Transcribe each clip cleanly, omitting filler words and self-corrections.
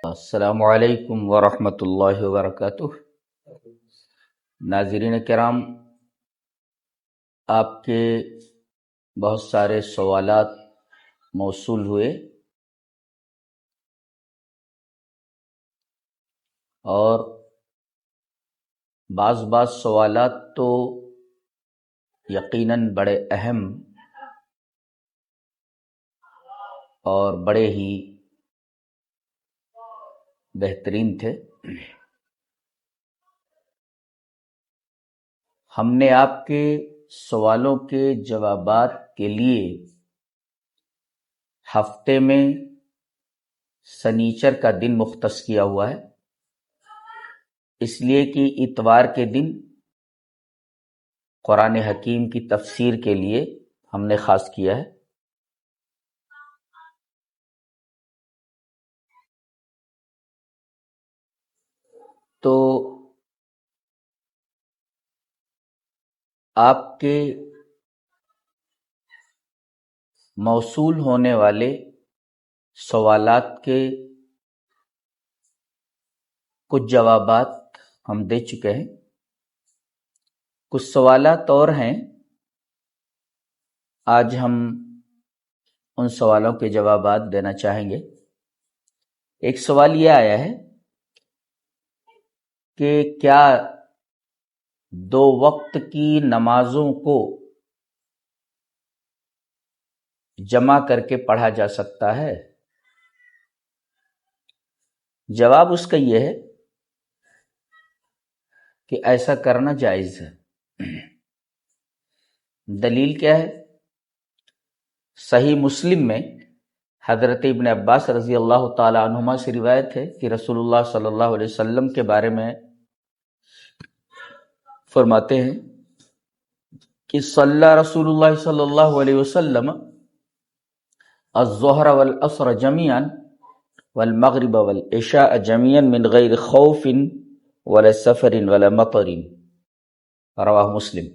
السلام علیکم ورحمۃ اللہ وبرکاتہ۔ ناظرین کرام، آپ کے بہت سارے سوالات موصول ہوئے اور بعض سوالات تو یقیناً بڑے اہم اور بڑے ہی بہترین تھے۔ ہم نے آپ کے سوالوں کے جوابات کے لیے ہفتے میں سنیچر کا دن مختص کیا ہوا ہے، اس لیے کہ اتوار کے دن قرآن حکیم کی تفسیر کے لیے ہم نے خاص کیا ہے۔ تو آپ کے موصول ہونے والے سوالات کے کچھ جوابات ہم دے چکے ہیں، کچھ سوالات اور ہیں۔ آج ہم ان سوالوں کے جوابات دینا چاہیں گے۔ ایک سوال یہ آیا ہے کہ کیا 2 وقت کی نمازوں کو جمع کر کے پڑھا جا سکتا ہے؟ جواب اس کا یہ ہے کہ ایسا کرنا جائز ہے۔ دلیل کیا ہے؟ صحیح مسلم میں حضرت ابن عباس رضی اللہ تعالی عنہما سے روایت ہے کہ رسول اللہ صلی اللہ علیہ وسلم کے بارے میں فرماتے ہیں کہ صلی رسول اللہ صلی اللہ علیہ وسلم الظہر والعصر جميعا والمغرب والعشاء جميعا من غیر خوف ولا سفر ولا مطر، رواہ مسلم،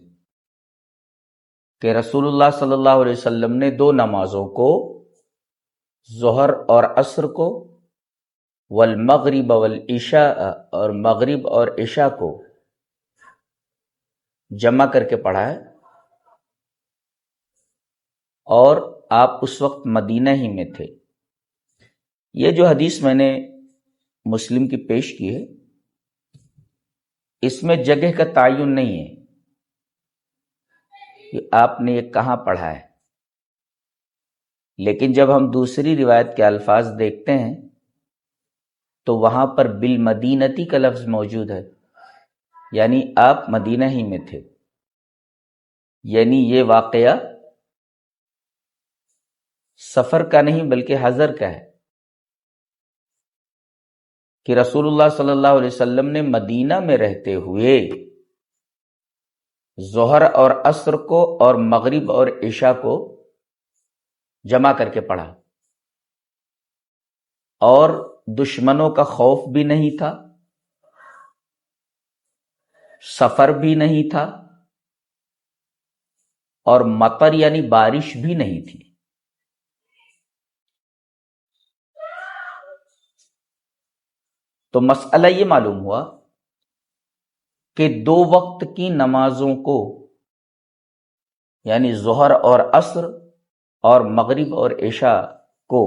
کہ رسول اللہ صلی اللہ علیہ وسلم نے 2 نمازوں کو، ظہر اور عصر کو، والمغرب والعشاء اور مغرب اور عشاء کو جمع کر کے پڑھا ہے، اور آپ اس وقت مدینہ ہی میں تھے۔ یہ جو حدیث میں نے مسلم کی پیش کی ہے، اس میں جگہ کا تعین نہیں ہے کہ آپ نے یہ کہاں پڑھا ہے، لیکن جب ہم دوسری روایت کے الفاظ دیکھتے ہیں تو وہاں پر بالمدینتی کا لفظ موجود ہے، یعنی آپ مدینہ ہی میں تھے۔ یعنی یہ واقعہ سفر کا نہیں بلکہ حضر کا ہے کہ رسول اللہ صلی اللہ علیہ وسلم نے مدینہ میں رہتے ہوئے ظہر اور عصر کو اور مغرب اور عشاء کو جمع کر کے پڑھا، اور دشمنوں کا خوف بھی نہیں تھا، سفر بھی نہیں تھا، اور مطر یعنی بارش بھی نہیں تھی۔ تو مسئلہ یہ معلوم ہوا کہ 2 وقت کی نمازوں کو، یعنی ظہر اور عصر اور مغرب اور عشاء کو،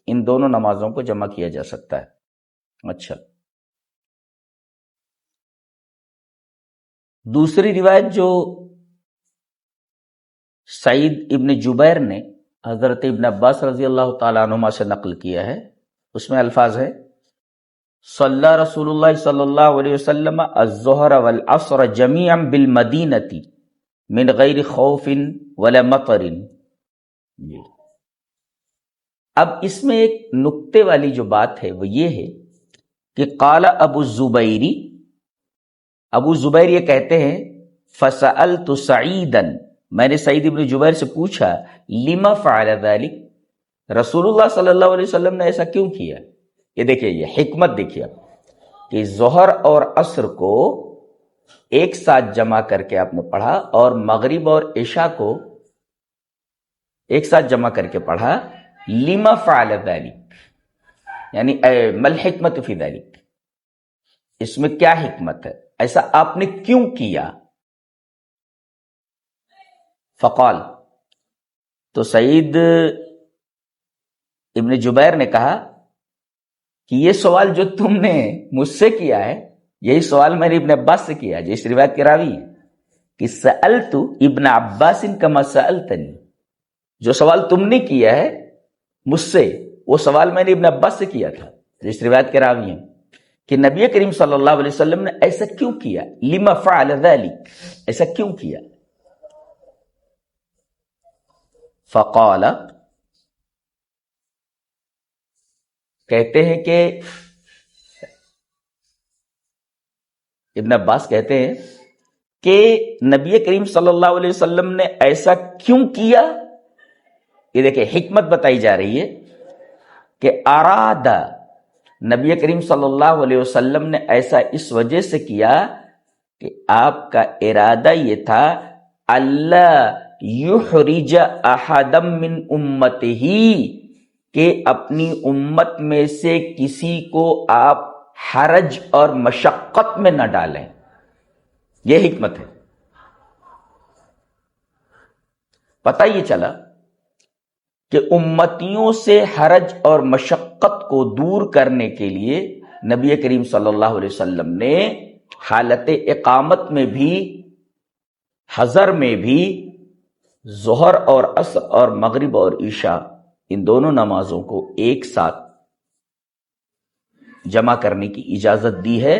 ان دونوں نمازوں کو جمع کیا جا سکتا ہے۔ اچھا، دوسری روایت جو سعید ابن جبیر نے حضرت ابن عباس رضی اللہ تعالیٰ عنہما سے نقل کیا ہے، اس میں الفاظ ہے صلی رسول اللہ صلی اللہ علیہ وسلم الظہر والعصر جميعا بالمدینۃ من غیر خوف ولا مطر۔ اب اس میں ایک نکتے والی جو بات ہے وہ یہ ہے کہ قال ابو الزبیری، ابو زبیر یہ کہتے ہیں فسألت سعیدا، میں نے سعید ابن جبیر سے پوچھا لما فعل ذلك، رسول اللہ صلی اللہ علیہ وسلم نے ایسا کیوں کیا؟ یہ دیکھیے، یہ حکمت دیکھیے کہ ظہر اور عصر کو ایک ساتھ جمع کر کے آپ نے پڑھا، اور مغرب اور عشاء کو ایک ساتھ جمع کر کے پڑھا۔ لما فعل ذلك، یعنی مل حکمت فی ذلک، اس میں کیا حکمت ہے، ایسا آپ نے کیوں کیا؟ فقال، تو سعید ابن جبیر نے کہا کہ یہ سوال جو تم نے مجھ سے کیا ہے، یہی سوال میں نے ابن عباس سے کیا، جو اس روایت کے راوی ہے کہ سألت ابن عباس کما سألتنی، جو سوال تم نے کیا ہے مجھ سے، وہ سوال میں نے ابن عباس سے کیا تھا، جو اس روایت کے راوی ہیں، کہ نبی کریم صلی اللہ علیہ وسلم نے ایسا کیوں کیا، لما فعل ذلك، ایسا کیوں کیا؟ فقال، کہتے ہیں کہ ابن عباس کہتے ہیں کہ نبی کریم صلی اللہ علیہ وسلم نے ایسا کیوں کیا، یہ دیکھیں حکمت بتائی جا رہی ہے کہ ارادہ، نبی کریم صلی اللہ علیہ وسلم نے ایسا اس وجہ سے کیا کہ آپ کا ارادہ یہ تھا اللہ یحرج احد من امتہ، کہ اپنی امت میں سے کسی کو آپ حرج اور مشقت میں نہ ڈالیں، یہ حکمت ہے۔ پتہ یہ چلا کہ امتیوں سے حرج اور مشقت کو دور کرنے کے لیے نبی کریم صلی اللہ علیہ وسلم نے حالت اقامت میں بھی، حضر میں بھی، ظہر اور عصر اور مغرب اور عشاء، ان دونوں نمازوں کو ایک ساتھ جمع کرنے کی اجازت دی ہے۔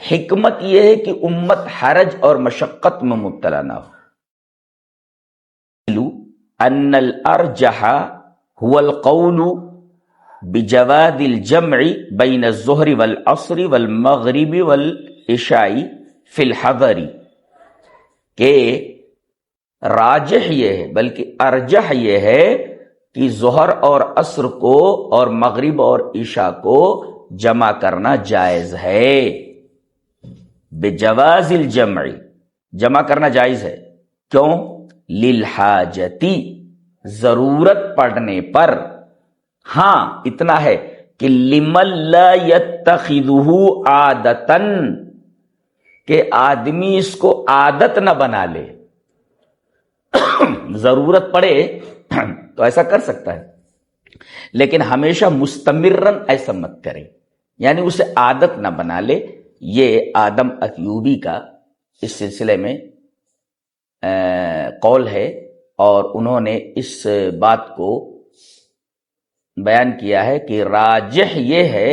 حکمت یہ ہے کہ امت حرج اور مشقت میں مبتلا نہ ہو۔ ان الارجح هو القول بجواز الجمع بین الظہر والعصر والمغرب والعشاء فی الحضر، کہ راجح یہ ہے، بلکہ ارجح یہ ہے کہ ظہر اور عصر کو اور مغرب اور عشاء کو جمع کرنا جائز ہے۔ بجواز الجمع، جمع کرنا جائز ہے، کیوں؟ للحاجتی، ضرورت پڑنے پر۔ ہاں اتنا ہے کہ لمن لا یتخذہ عادتاً، کہ آدمی اس کو عادت نہ بنا لے، ضرورت پڑے تو ایسا کر سکتا ہے، لیکن ہمیشہ مستمرن ایسا مت کرے، یعنی اسے عادت نہ بنا لے۔ یہ آدم ایوبی کا اس سلسلے میں قول ہے، اور انہوں نے اس بات کو بیان کیا ہے کہ راجح یہ ہے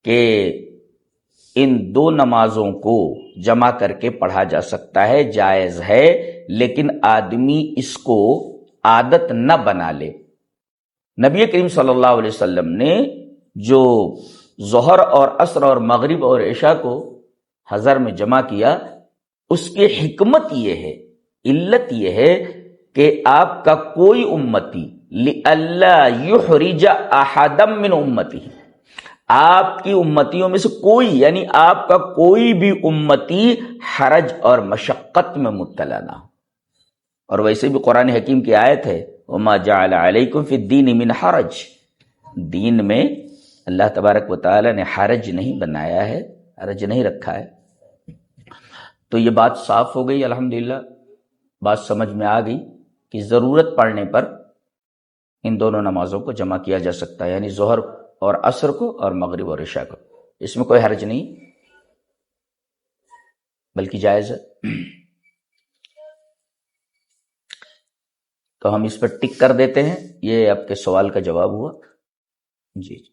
کہ ان دو نمازوں کو جمع کر کے پڑھا جا سکتا ہے، جائز ہے، لیکن آدمی اس کو عادت نہ بنا لے۔ نبی کریم صلی اللہ علیہ وسلم نے جو ظہر اور عصر اور مغرب اور عشاء کو حضر میں جمع کیا، اس کی حکمت یہ ہے، علت یہ ہے کہ آپ کا کوئی امتی لِأَلَّا يُحْرِجَ أَحَدًا مِّنْ أُمَّتِهِ، آپ کی امتیوں میں سے کوئی، یعنی آپ کا کوئی بھی امتی حرج اور مشقت میں مبتلا نہ ہو۔ اور ویسے بھی قرآن حکیم کی آیت ہے وَمَا جَعَلَ عَلَيْكُمْ فِي الدِّينِ مِنْ حَرَج، دین میں اللہ تبارک و تعالی نے حرج نہیں بنایا ہے، حرج نہیں رکھا ہے۔ تو یہ بات صاف ہو گئی، الحمدللہ بات سمجھ میں آ گئی کہ ضرورت پڑنے پر ان دونوں نمازوں کو جمع کیا جا سکتا ہے، یعنی ظہر اور عصر کو اور مغرب اور عشاء کو، اس میں کوئی حرج نہیں بلکہ جائز ہے۔ تو ہم اس پر ٹک کر دیتے ہیں، یہ آپ کے سوال کا جواب ہوا۔ جی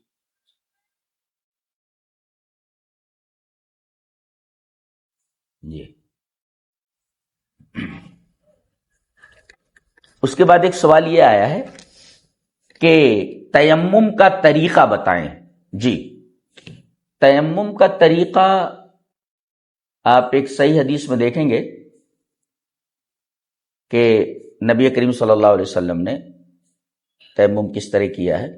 جی۔ اس کے بعد ایک سوال یہ آیا ہے کہ تیمم کا طریقہ بتائیں۔ جی، تیمم کا طریقہ آپ ایک صحیح حدیث میں دیکھیں گے کہ نبی کریم صلی اللہ علیہ وسلم نے تیمم کس طرح کیا ہے۔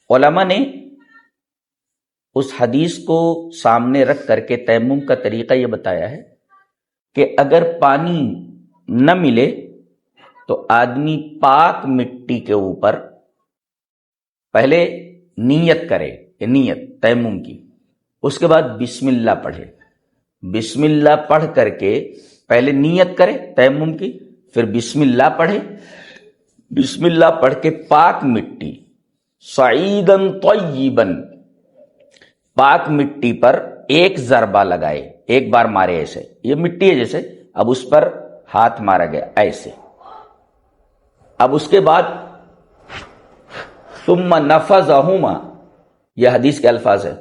علماء نے اس حدیث کو سامنے رکھ کر کے تیمم کا طریقہ یہ بتایا ہے کہ اگر پانی نہ ملے تو آدمی پاک مٹی کے اوپر پہلے نیت کرے، نیت تیمم کی، اس کے بعد بسم اللہ پڑھے، بسم اللہ پڑھ کر کے پہلے نیت کرے تیمم کی، پھر بسم اللہ پڑھے، بسم اللہ پڑھ کے پاک مٹی صعیدن طیبن، پاک مٹی پر ایک ضربہ لگائے، ایک بار مارے ایسے، یہ مٹی ہے جیسے، اب اس پر ہاتھ مارا گیا ایسے، اب اس کے بعد ثم نفضہما، یہ حدیث کے الفاظ ہے،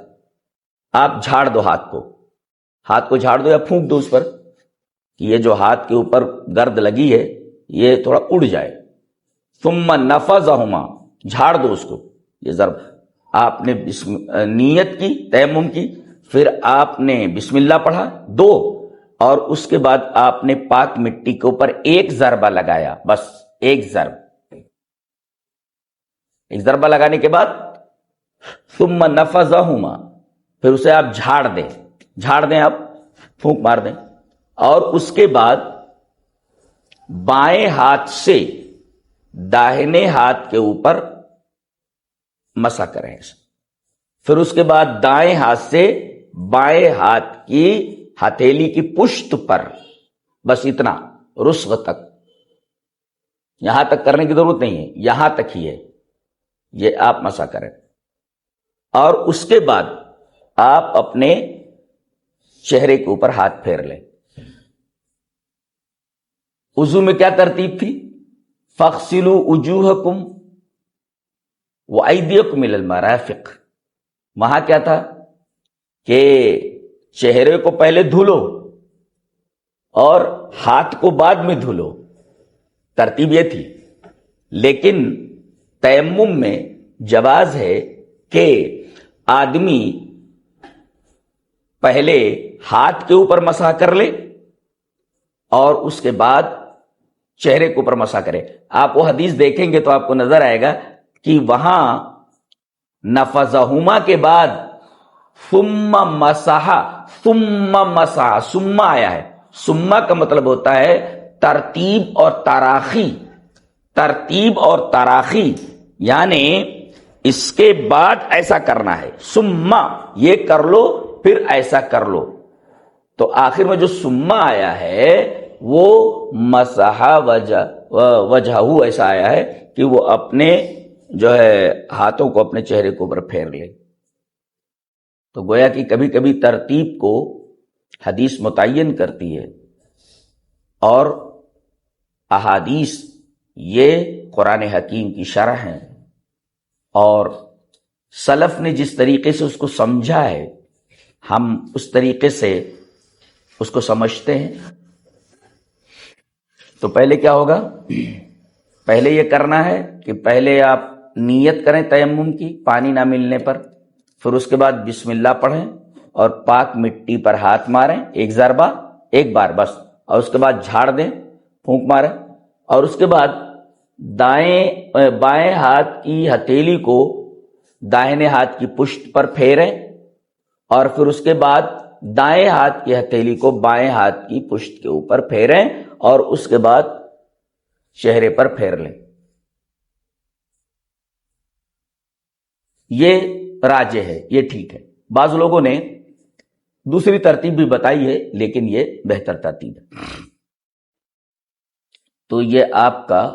آپ جھاڑ دو ہاتھ کو جھاڑ دو یا پھونک دو اس پر، کہ یہ جو ہاتھ کے اوپر گرد لگی ہے یہ تھوڑا اڑ جائے، ثم نفضہما، جھاڑ دو اس کو، یہ ضرب، آپ نے نیت کی تیمم کی، پھر آپ نے بسم اللہ پڑھا دو، اور اس کے بعد آپ نے پاک مٹی کے اوپر ایک ضربہ لگایا، بس ایک ضربہ لگانے کے بعد ثم نفضہما، پھر اسے آپ جھاڑ دیں، آپ پھونک مار دیں، اور اس کے بعد بائیں ہاتھ سے داہنے ہاتھ کے اوپر مسح کریں، پھر اس کے بعد دائیں ہاتھ سے بائیں ہاتھ کی ہتھیلی کی پشت پر، بس اتنا، رسغ تک، یہاں تک کرنے کی ضرورت نہیں ہے، یہاں تک ہی ہے، یہ آپ مسح کریں، اور اس کے بعد آپ اپنے چہرے کے اوپر ہاتھ پھیر لیں۔ وضو میں کیا ترتیب تھی؟ فاغسلوا وجوہکم وایدیکم الی المرافق، وہاں کیا تھا کہ چہرے کو پہلے دھلو اور ہاتھ کو بعد میں دھلو، ترتیب یہ تھی، لیکن تیمم میں جواز ہے کہ آدمی پہلے ہاتھ کے اوپر مسح کر لے اور اس کے بعد چہرے کے اوپر مسح کرے۔ آپ وہ حدیث دیکھیں گے تو آپ کو نظر آئے گا کہ وہاں نفضہما کے بعد ثم مسح ثم آیا ہے، ثم کا مطلب ہوتا ہے ترتیب اور تراخی، یعنی اس کے بعد ایسا کرنا ہے، ثم یہ کر لو پھر ایسا کر لو، تو آخر میں جو ثم آیا ہے وہ مسح وجہہ، ایسا آیا ہے کہ وہ اپنے جو ہے ہاتھوں کو اپنے چہرے کے اوپر پھیر لے۔ تو گویا کہ کبھی کبھی ترتیب کو حدیث متعین کرتی ہے، اور احادیث یہ قرآن حکیم کی شرح ہیں، اور سلف نے جس طریقے سے اس کو سمجھا ہے ہم اس طریقے سے اس کو سمجھتے ہیں۔ تو پہلے کیا ہوگا؟ پہلے یہ کرنا ہے کہ پہلے آپ نیت کریں تیمم کی پانی نہ ملنے پر، پھر اس کے بعد بسم اللہ پڑھیں اور پاک مٹی پر ہاتھ ماریں، ایک ضربہ، ایک بار بس، اور اس کے بعد جھاڑ دیں، پھونک ماریں، اور اس کے بعد بائیں ہاتھ کی ہتھیلی کو داہنے ہاتھ کی پشت پر پھیریں، اور پھر اس کے بعد دائیں ہاتھ کی ہتھیلی کو بائیں ہاتھ کی پشت کے اوپر پھیریں، اور اس کے بعد چہرے پر پھیر لیں۔ یہ راجح ہے، یہ ٹھیک ہے۔ بعض لوگوں نے دوسری ترتیب بھی بتائی ہے، لیکن یہ بہتر ترتیب ہے۔ تو یہ آپ کا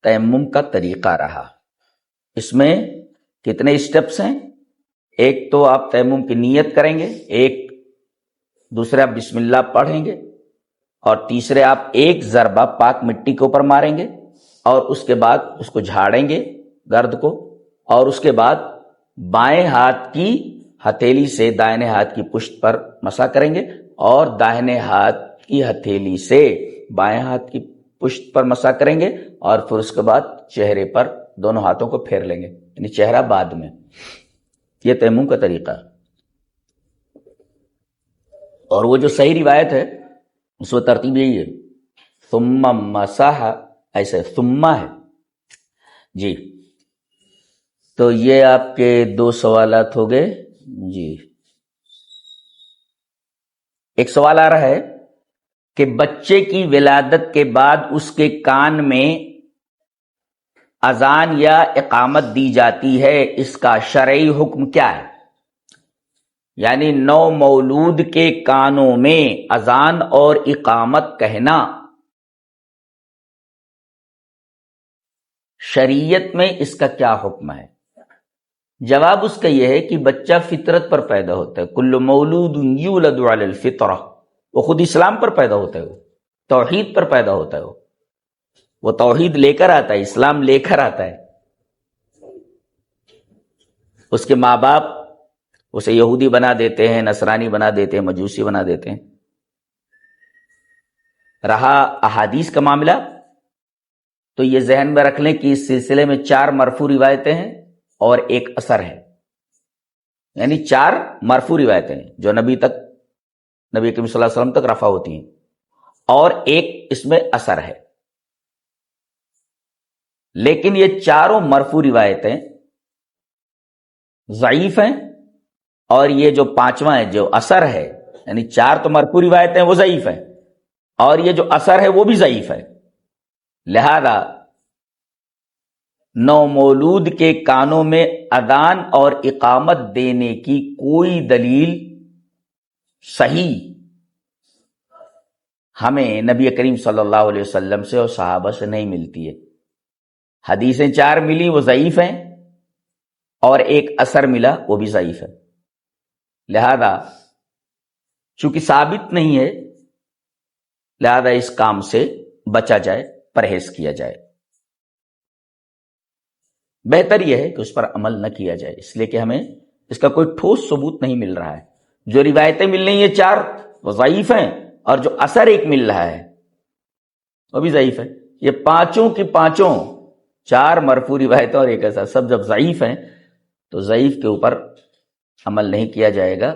تیمم کا طریقہ رہا۔ اس میں کتنے اسٹیپس ہیں؟ ایک تو آپ تیمم کی نیت کریں گے، ایک دوسرے آپ بسم اللہ پڑھیں گے، اور تیسرے آپ ایک ضربہ پاک مٹی کے اوپر ماریں گے، اور اس کے بعد اس کو جھاڑیں گے گرد کو، اور اس کے بعد بائیں ہاتھ کی ہتھیلی سے دائیں ہاتھ کی پشت پر مسح کریں گے، اور داہنے ہاتھ کی ہتھیلی سے بائیں ہاتھ کی پشت پر مسح کریں گے، اور پھر اس کے بعد چہرے پر دونوں ہاتھوں کو پھیر لیں گے، یعنی چہرہ بعد میں۔ یہ تیمم کا طریقہ ہے، اور وہ جو صحیح روایت ہے اس میں ترتیب یہی ہے، ثم مسح، ایسے ثم ہے۔ جی تو یہ آپ کے 2 سوالات ہو گئے۔ جی ایک سوال آ رہا ہے کہ بچے کی ولادت کے بعد اس کے کان میں اذان یا اقامت دی جاتی ہے، اس کا شرعی حکم کیا ہے؟ یعنی نو مولود کے کانوں میں اذان اور اقامت کہنا شریعت میں اس کا کیا حکم ہے؟ جواب اس کا یہ ہے کہ بچہ فطرت پر پیدا ہوتا ہے، کل مولود یولد علی الفطرہ، وہ خود اسلام پر پیدا ہوتا ہے، وہ توحید پر پیدا ہوتا ہے، وہ توحید لے کر آتا ہے، اسلام لے کر آتا ہے۔ اس کے ماں باپ اسے یہودی بنا دیتے ہیں، نصرانی بنا دیتے ہیں، مجوسی بنا دیتے ہیں۔ رہا احادیث کا معاملہ، تو یہ ذہن میں رکھ لیں کہ اس سلسلے میں 4 مرفوع روایتیں ہیں اور ایک اثر ہے، یعنی 4 مرفوع روایتیں ہیں جو نبی کریم صلی اللہ علیہ وسلم تک رفع ہوتی ہیں، اور ایک اس میں اثر ہے۔ لیکن یہ چاروں مرفوع روایتیں ضعیف ہیں، اور یہ جو 5واں ہے جو اثر ہے، یعنی 4 تو مرفوع روایتیں وہ ضعیف ہیں، اور یہ جو اثر ہے وہ بھی ضعیف ہے۔ لہذا نومولود کے کانوں میں اذان اور اقامت دینے کی کوئی دلیل صحیح ہمیں نبی کریم صلی اللہ علیہ وسلم سے اور صحابہ سے نہیں ملتی ہے۔ حدیثیں 4 ملی وہ ضعیف ہیں، اور ایک اثر ملا وہ بھی ضعیف ہے۔ لہذا چونکہ ثابت نہیں ہے، لہذا اس کام سے بچا جائے، پرہیز کیا جائے۔ بہتر یہ ہے کہ اس پر عمل نہ کیا جائے، اس لیے کہ ہمیں اس کا کوئی ٹھوس ثبوت نہیں مل رہا ہے۔ جو روایتیں مل رہی ہیں 4 وہ ضعیف ہیں، اور جو اثر ایک مل رہا ہے وہ بھی ضعیف ہے۔ یہ پانچوں کی پانچوں 4 مرفوع روایتیں اور ایک اثر سب جب ضعیف ہیں تو ضعیف کے اوپر عمل نہیں کیا جائے گا۔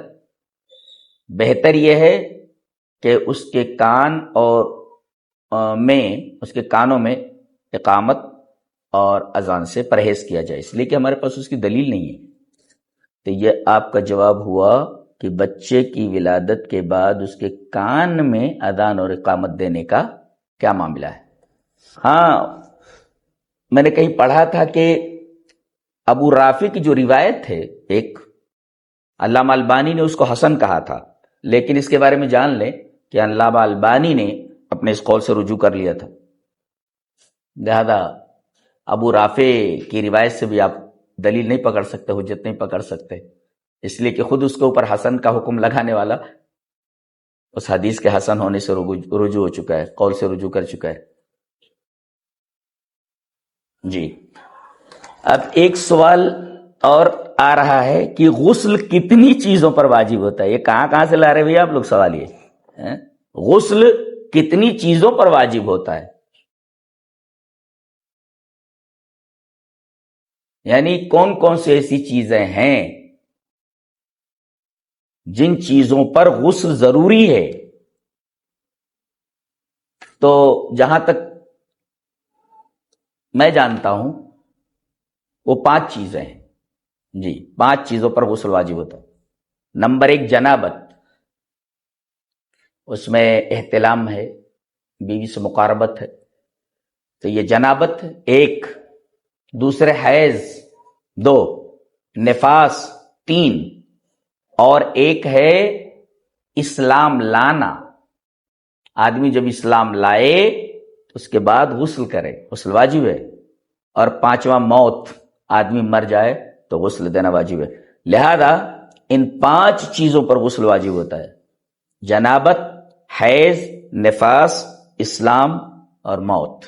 بہتر یہ ہے کہ اس کے کانوں میں اقامت اور اذان سے پرہیز کیا جائے، اس لیے کہ ہمارے پاس اس کی دلیل نہیں ہے۔ تو یہ آپ کا جواب ہوا کہ بچے کی ولادت کے بعد اس کے کان میں اذان اور اقامت دینے کا کیا معاملہ ہے۔ ہاں، میں نے کہیں پڑھا تھا کہ ابو رافع کی جو روایت ہے، ایک علامہ البانی نے اس کو حسن کہا تھا، لیکن اس کے بارے میں جان لیں کہ علامہ البانی نے اپنے اس قول سے رجوع کر لیا تھا۔ لہذا ابو رافع کی روایت سے بھی آپ دلیل نہیں پکڑ سکتے، حجت نہیں پکڑ سکتے، اس لیے کہ خود اس کے اوپر حسن کا حکم لگانے والا اس حدیث کے حسن ہونے سے رجوع ہو چکا ہے، قول سے رجوع کر چکا ہے۔ جی، اب ایک سوال اور آ رہا ہے کہ غسل کتنی چیزوں پر واجب ہوتا ہے؟ یہ کہاں سے لا رہے بھئی آپ لوگ سوال؟ یہ غسل کتنی چیزوں پر واجب ہوتا ہے، یعنی کون کون سی ایسی چیزیں ہیں جن چیزوں پر غسل ضروری ہے؟ تو جہاں تک میں جانتا ہوں وہ 5 چیزیں ہیں۔ جی، 5 چیزوں پر غسل واجب ہوتا ہے۔ نمبر 1 جنابت، اس میں احتلام ہے، بیوی سے مقاربت ہے، تو یہ جنابت 1۔ دوسرے حیض 2، نفاس 3، اور ایک ہے اسلام لانا۔ آدمی جب اسلام لائے تو اس کے بعد غسل کرے، غسل واجب ہے۔ اور 5واں موت، آدمی مر جائے تو غسل دینا واجب ہے۔ لہذا ان 5 چیزوں پر غسل واجب ہوتا ہے: جنابت، حیض، نفاس، اسلام اور موت۔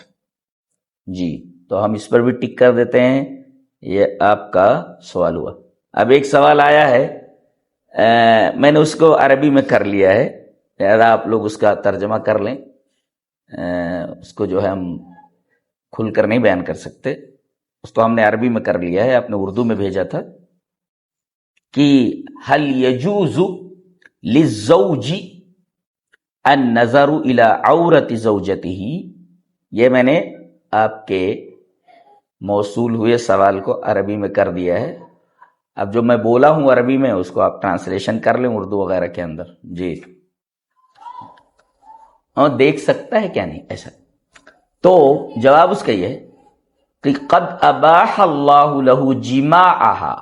جی، تو ہم اس پر بھی ٹک کر دیتے ہیں۔ یہ آپ کا سوال ہوا۔ اب ایک سوال آیا ہے، میں نے اس کو عربی میں کر لیا ہے، لہذا آپ لوگ اس کا ترجمہ کر لیں۔ اس کو جو ہے ہم کھل کر نہیں بیان کر سکتے، اس کو ہم نے عربی میں کر لیا ہے، آپ نے اردو میں بھیجا تھا کہ هل يجوز للزوج النظر الى عورت زوجته۔ یہ میں نے آپ کے موصول ہوئے سوال کو عربی میں کر دیا ہے۔ اب جو میں بولا ہوں عربی میں اس کو آپ ٹرانسلیشن کر لیں اردو وغیرہ کے اندر۔ جی، اور دیکھ سکتا ہے کیا نہیں ایسا؟ تو جواب اس کا یہ ہے کہ قد اباح اللہ لہ جماعہا،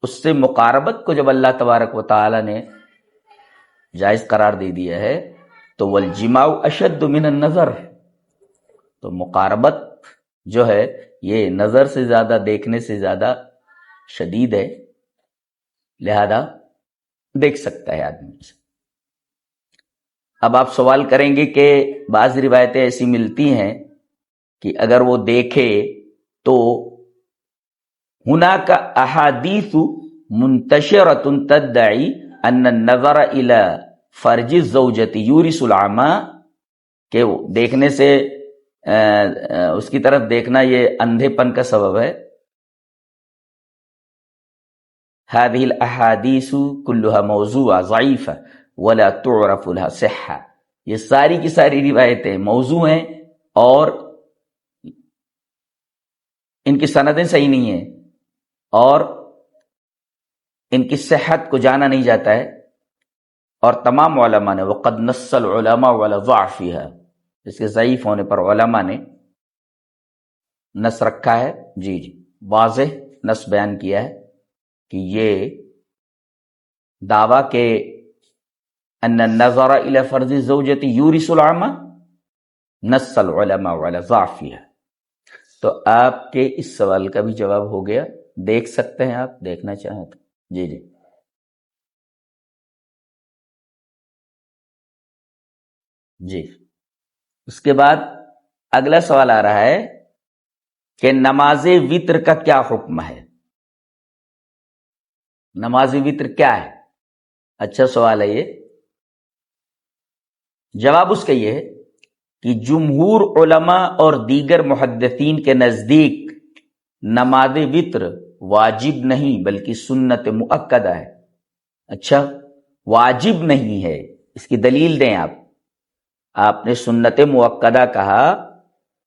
اس سے مقاربت کو جب اللہ تبارک و تعالی نے جائز قرار دے دیا ہے تو والجماع اشد من النظر، تو مقاربت جو ہے یہ نظر سے زیادہ، دیکھنے سے زیادہ شدید ہے، لہذا دیکھ سکتا ہے آدمی سے۔ اب آپ سوال کریں گے کہ بعض روایتیں ایسی ملتی ہیں کہ اگر وہ دیکھے تو ہناک احادیث منتشرۃ تدعی ان النظر الى فرج الزوجۃ یورث العمی، کہ دیکھنے سے اس کی طرف دیکھنا یہ اندھے پن کا سبب ہے۔ هذه الاحادیث كلها موضوعہ ضعیفہ ولا تعرف لها صحہ، یہ ساری کی ساری روایتیں موضوع ہیں اور ان کی سندیں صحیح نہیں ہیں اور ان کی صحت کو جانا نہیں جاتا ہے، اور تمام علماء نے وقد نص العلماء على ضعفها، اس کے ضعیف ہونے پر علماء نے نص رکھا ہے، جی واضح نص بیان کیا ہے کہ یہ دعویٰ کہ ان النظر الى فرض الزوجۃ یورث العمی نص العلماء على ضعفها۔ تو آپ کے اس سوال کا بھی جواب ہو گیا، دیکھ سکتے ہیں آپ، دیکھنا چاہیں تو جی جی۔ اس کے بعد اگلا سوال آ رہا ہے کہ نماز وتر کا کیا حکم ہے؟ نماز وتر کیا ہے؟ اچھا سوال ہے یہ۔ جواب اس کا یہ ہے کہ جمہور علماء اور دیگر محدثین کے نزدیک نماز وتر واجب نہیں بلکہ سنت مؤکدہ ہے۔ اچھا، واجب نہیں ہے، اس کی دلیل دیں آپ۔ آپ نے سنت مؤکدہ کہا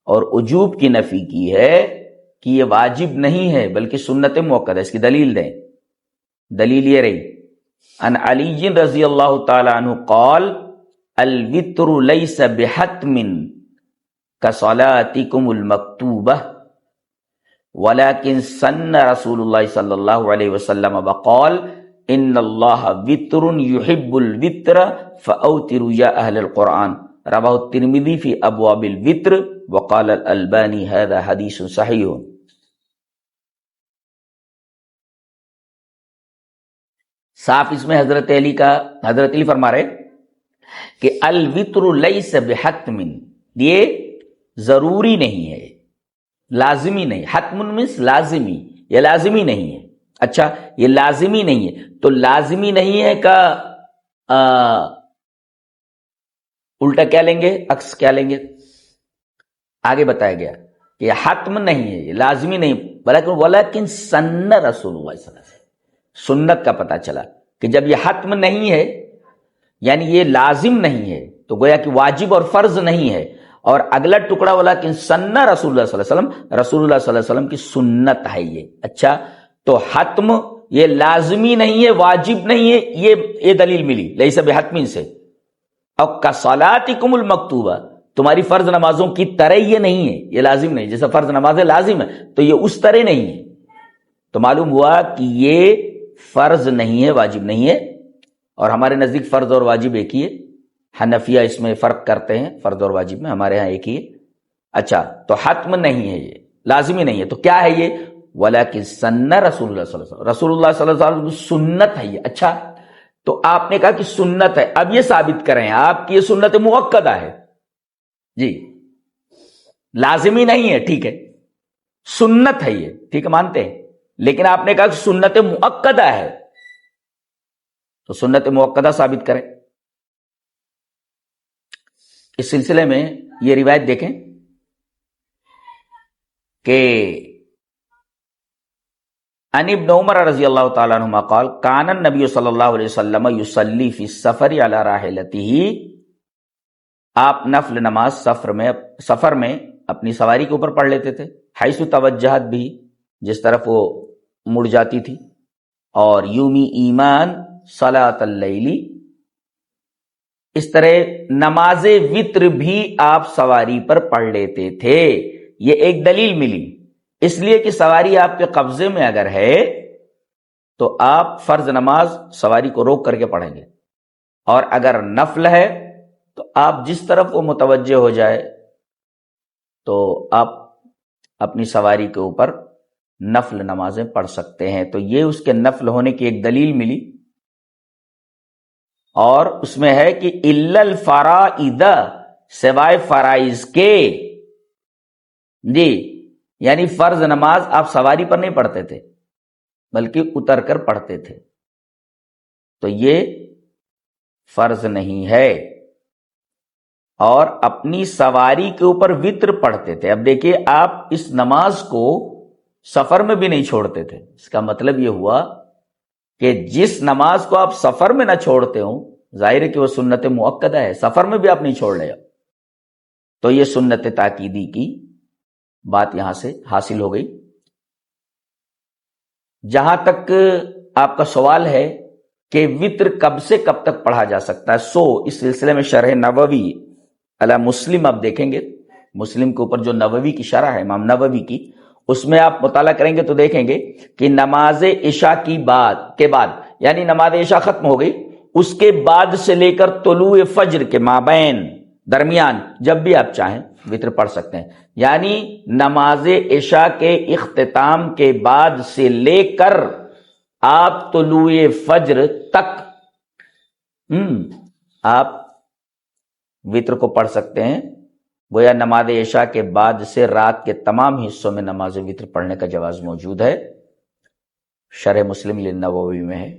اور وجوب کی نفی کی ہے کہ یہ واجب نہیں ہے بلکہ سنت مؤکدہ، اس کی دلیل دیں۔ دلیل یہ رہی ان علی رضی اللہ تعالی عنہ قال الوتر لیس بحتم کصلاتکم المکتوبہ ولكن سن رسول اللہ صلی اللہ علیہ وسلم وقال ان اللہ وتر يحب الوتر فاوتروا یا اہل القرآن، رواہ الترمذی فی ابواب الوتر وقال الالبانی هذا حدیث صحیح۔ صاف اس میں حضرت علی فرما رہے کہ الوتر لیس بحتم، یہ ضروری نہیں ہے، لازمی نہیں۔ حتم مینس لازمی، یہ لازمی نہیں ہے۔ اچھا، یہ لازمی نہیں ہے تو لازمی نہیں ہے کا الٹا کیا لیں گے، عکس کیا لیں گے؟ آگے بتایا گیا کہ یہ حتم نہیں ہے، یہ لازمی نہیں، ولیکن سن رسول اللہ صلی اللہ علیہ وسلم، سنت کا پتہ چلا کہ جب یہ حتم نہیں ہے یعنی یہ لازم نہیں ہے تو گویا کہ واجب اور فرض نہیں ہے، اور اگلا ٹکڑا والا کہ سنہ رسول اللہ صلی اللہ علیہ وسلم، رسول اللہ صلی اللہ علیہ وسلم کی سنت ہے یہ۔ اچھا، تو حتم یہ لازمی نہیں ہے، واجب نہیں ہے، یہ دلیل ملی لیس بحتم سے۔ اور کصلاتکم المکتوبہ، تمہاری فرض نمازوں کی طرح یہ نہیں ہے، یہ لازم نہیں، جیسا فرض نمازیں لازم ہے تو یہ اس طرح نہیں ہے۔ تو معلوم ہوا کہ یہ فرض نہیں ہے، واجب نہیں ہے، اور ہمارے نزدیک فرض اور واجب ایک ہی ہے۔ حنفیہ اس میں فرق کرتے ہیں فرض اور واجب میں، ہمارے ہاں ایک ہی ہے۔ اچھا، تو حتم نہیں ہے، یہ لازمی نہیں ہے، تو کیا ہے یہ؟ ولیکن سن رسول اللہ صلی اللہ علیہ وسلم، رسول اللہ صلی اللہ علیہ وسلم کی سنت ہے یہ۔ اچھا، تو آپ نے کہا کہ سنت ہے، اب یہ ثابت کریں آپ کی یہ سنت مؤکدہ ہے۔ جی، لازمی نہیں ہے، ٹھیک ہے، سنت ہے یہ، ٹھیک ہے، مانتے ہیں، لیکن آپ نے کہا کہ سنت مؤکدہ ہے، تو سنت مؤکدہ ثابت کریں۔ اس سلسلے میں یہ روایت دیکھیں کہ ان ابن عمر رضی اللہ تعالیٰ عنہما قال کان النبی صلی اللہ علیہ وسلم یصلی فی السفر علی راحلتہ، آپ نفل نماز سفر میں اپنی سواری کے اوپر پڑھ لیتے تھے، حیث توجہت بھی، جس طرف وہ مڑ جاتی تھی، اور یومی ایمان صلاۃ اللیل، اس طرح نماز وتر بھی آپ سواری پر پڑھ لیتے تھے۔ یہ ایک دلیل ملی اس لیے کہ سواری آپ کے قبضے میں اگر ہے تو آپ فرض نماز سواری کو روک کر کے پڑھیں گے، اور اگر نفل ہے تو آپ جس طرف وہ متوجہ ہو جائے تو آپ اپنی سواری کے اوپر نفل نمازیں پڑھ سکتے ہیں۔ تو یہ اس کے نفل ہونے کی ایک دلیل ملی، اور اس میں ہے کہ الا الفرائض، سوائے فرائض کے، جی یعنی فرض نماز آپ سواری پر نہیں پڑھتے تھے بلکہ اتر کر پڑھتے تھے، تو یہ فرض نہیں ہے، اور اپنی سواری کے اوپر وتر پڑھتے تھے۔ اب دیکھیے آپ اس نماز کو سفر میں بھی نہیں چھوڑتے تھے، اس کا مطلب یہ ہوا کہ جس نماز کو آپ سفر میں نہ چھوڑتے ہوں، ظاہر ہے کہ وہ سنت مؤکدہ ہے، سفر میں بھی آپ نہیں چھوڑ رہے، تو یہ سنت تاکیدی کی بات یہاں سے حاصل ہو گئی۔ جہاں تک آپ کا سوال ہے کہ وتر کب سے کب تک پڑھا جا سکتا ہے، سو اس سلسلے میں شرح نووی علی مسلم آپ دیکھیں گے، مسلم کے اوپر جو نووی کی شرح ہے امام نووی کی، اس میں آپ مطالعہ کریں گے تو دیکھیں گے کہ نماز عشاء کے بعد یعنی نماز عشاء ختم ہو گئی، اس کے بعد سے لے کر طلوع فجر کے مابین درمیان جب بھی آپ چاہیں وتر پڑھ سکتے ہیں، یعنی نماز عشاء کے اختتام کے بعد سے لے کر آپ طلوع فجر تک آپ وتر کو پڑھ سکتے ہیں۔ گویا نماز عشاء کے بعد سے رات کے تمام حصوں میں نماز وتر پڑھنے کا جواز موجود ہے، شرح مسلم للنووی میں ہے،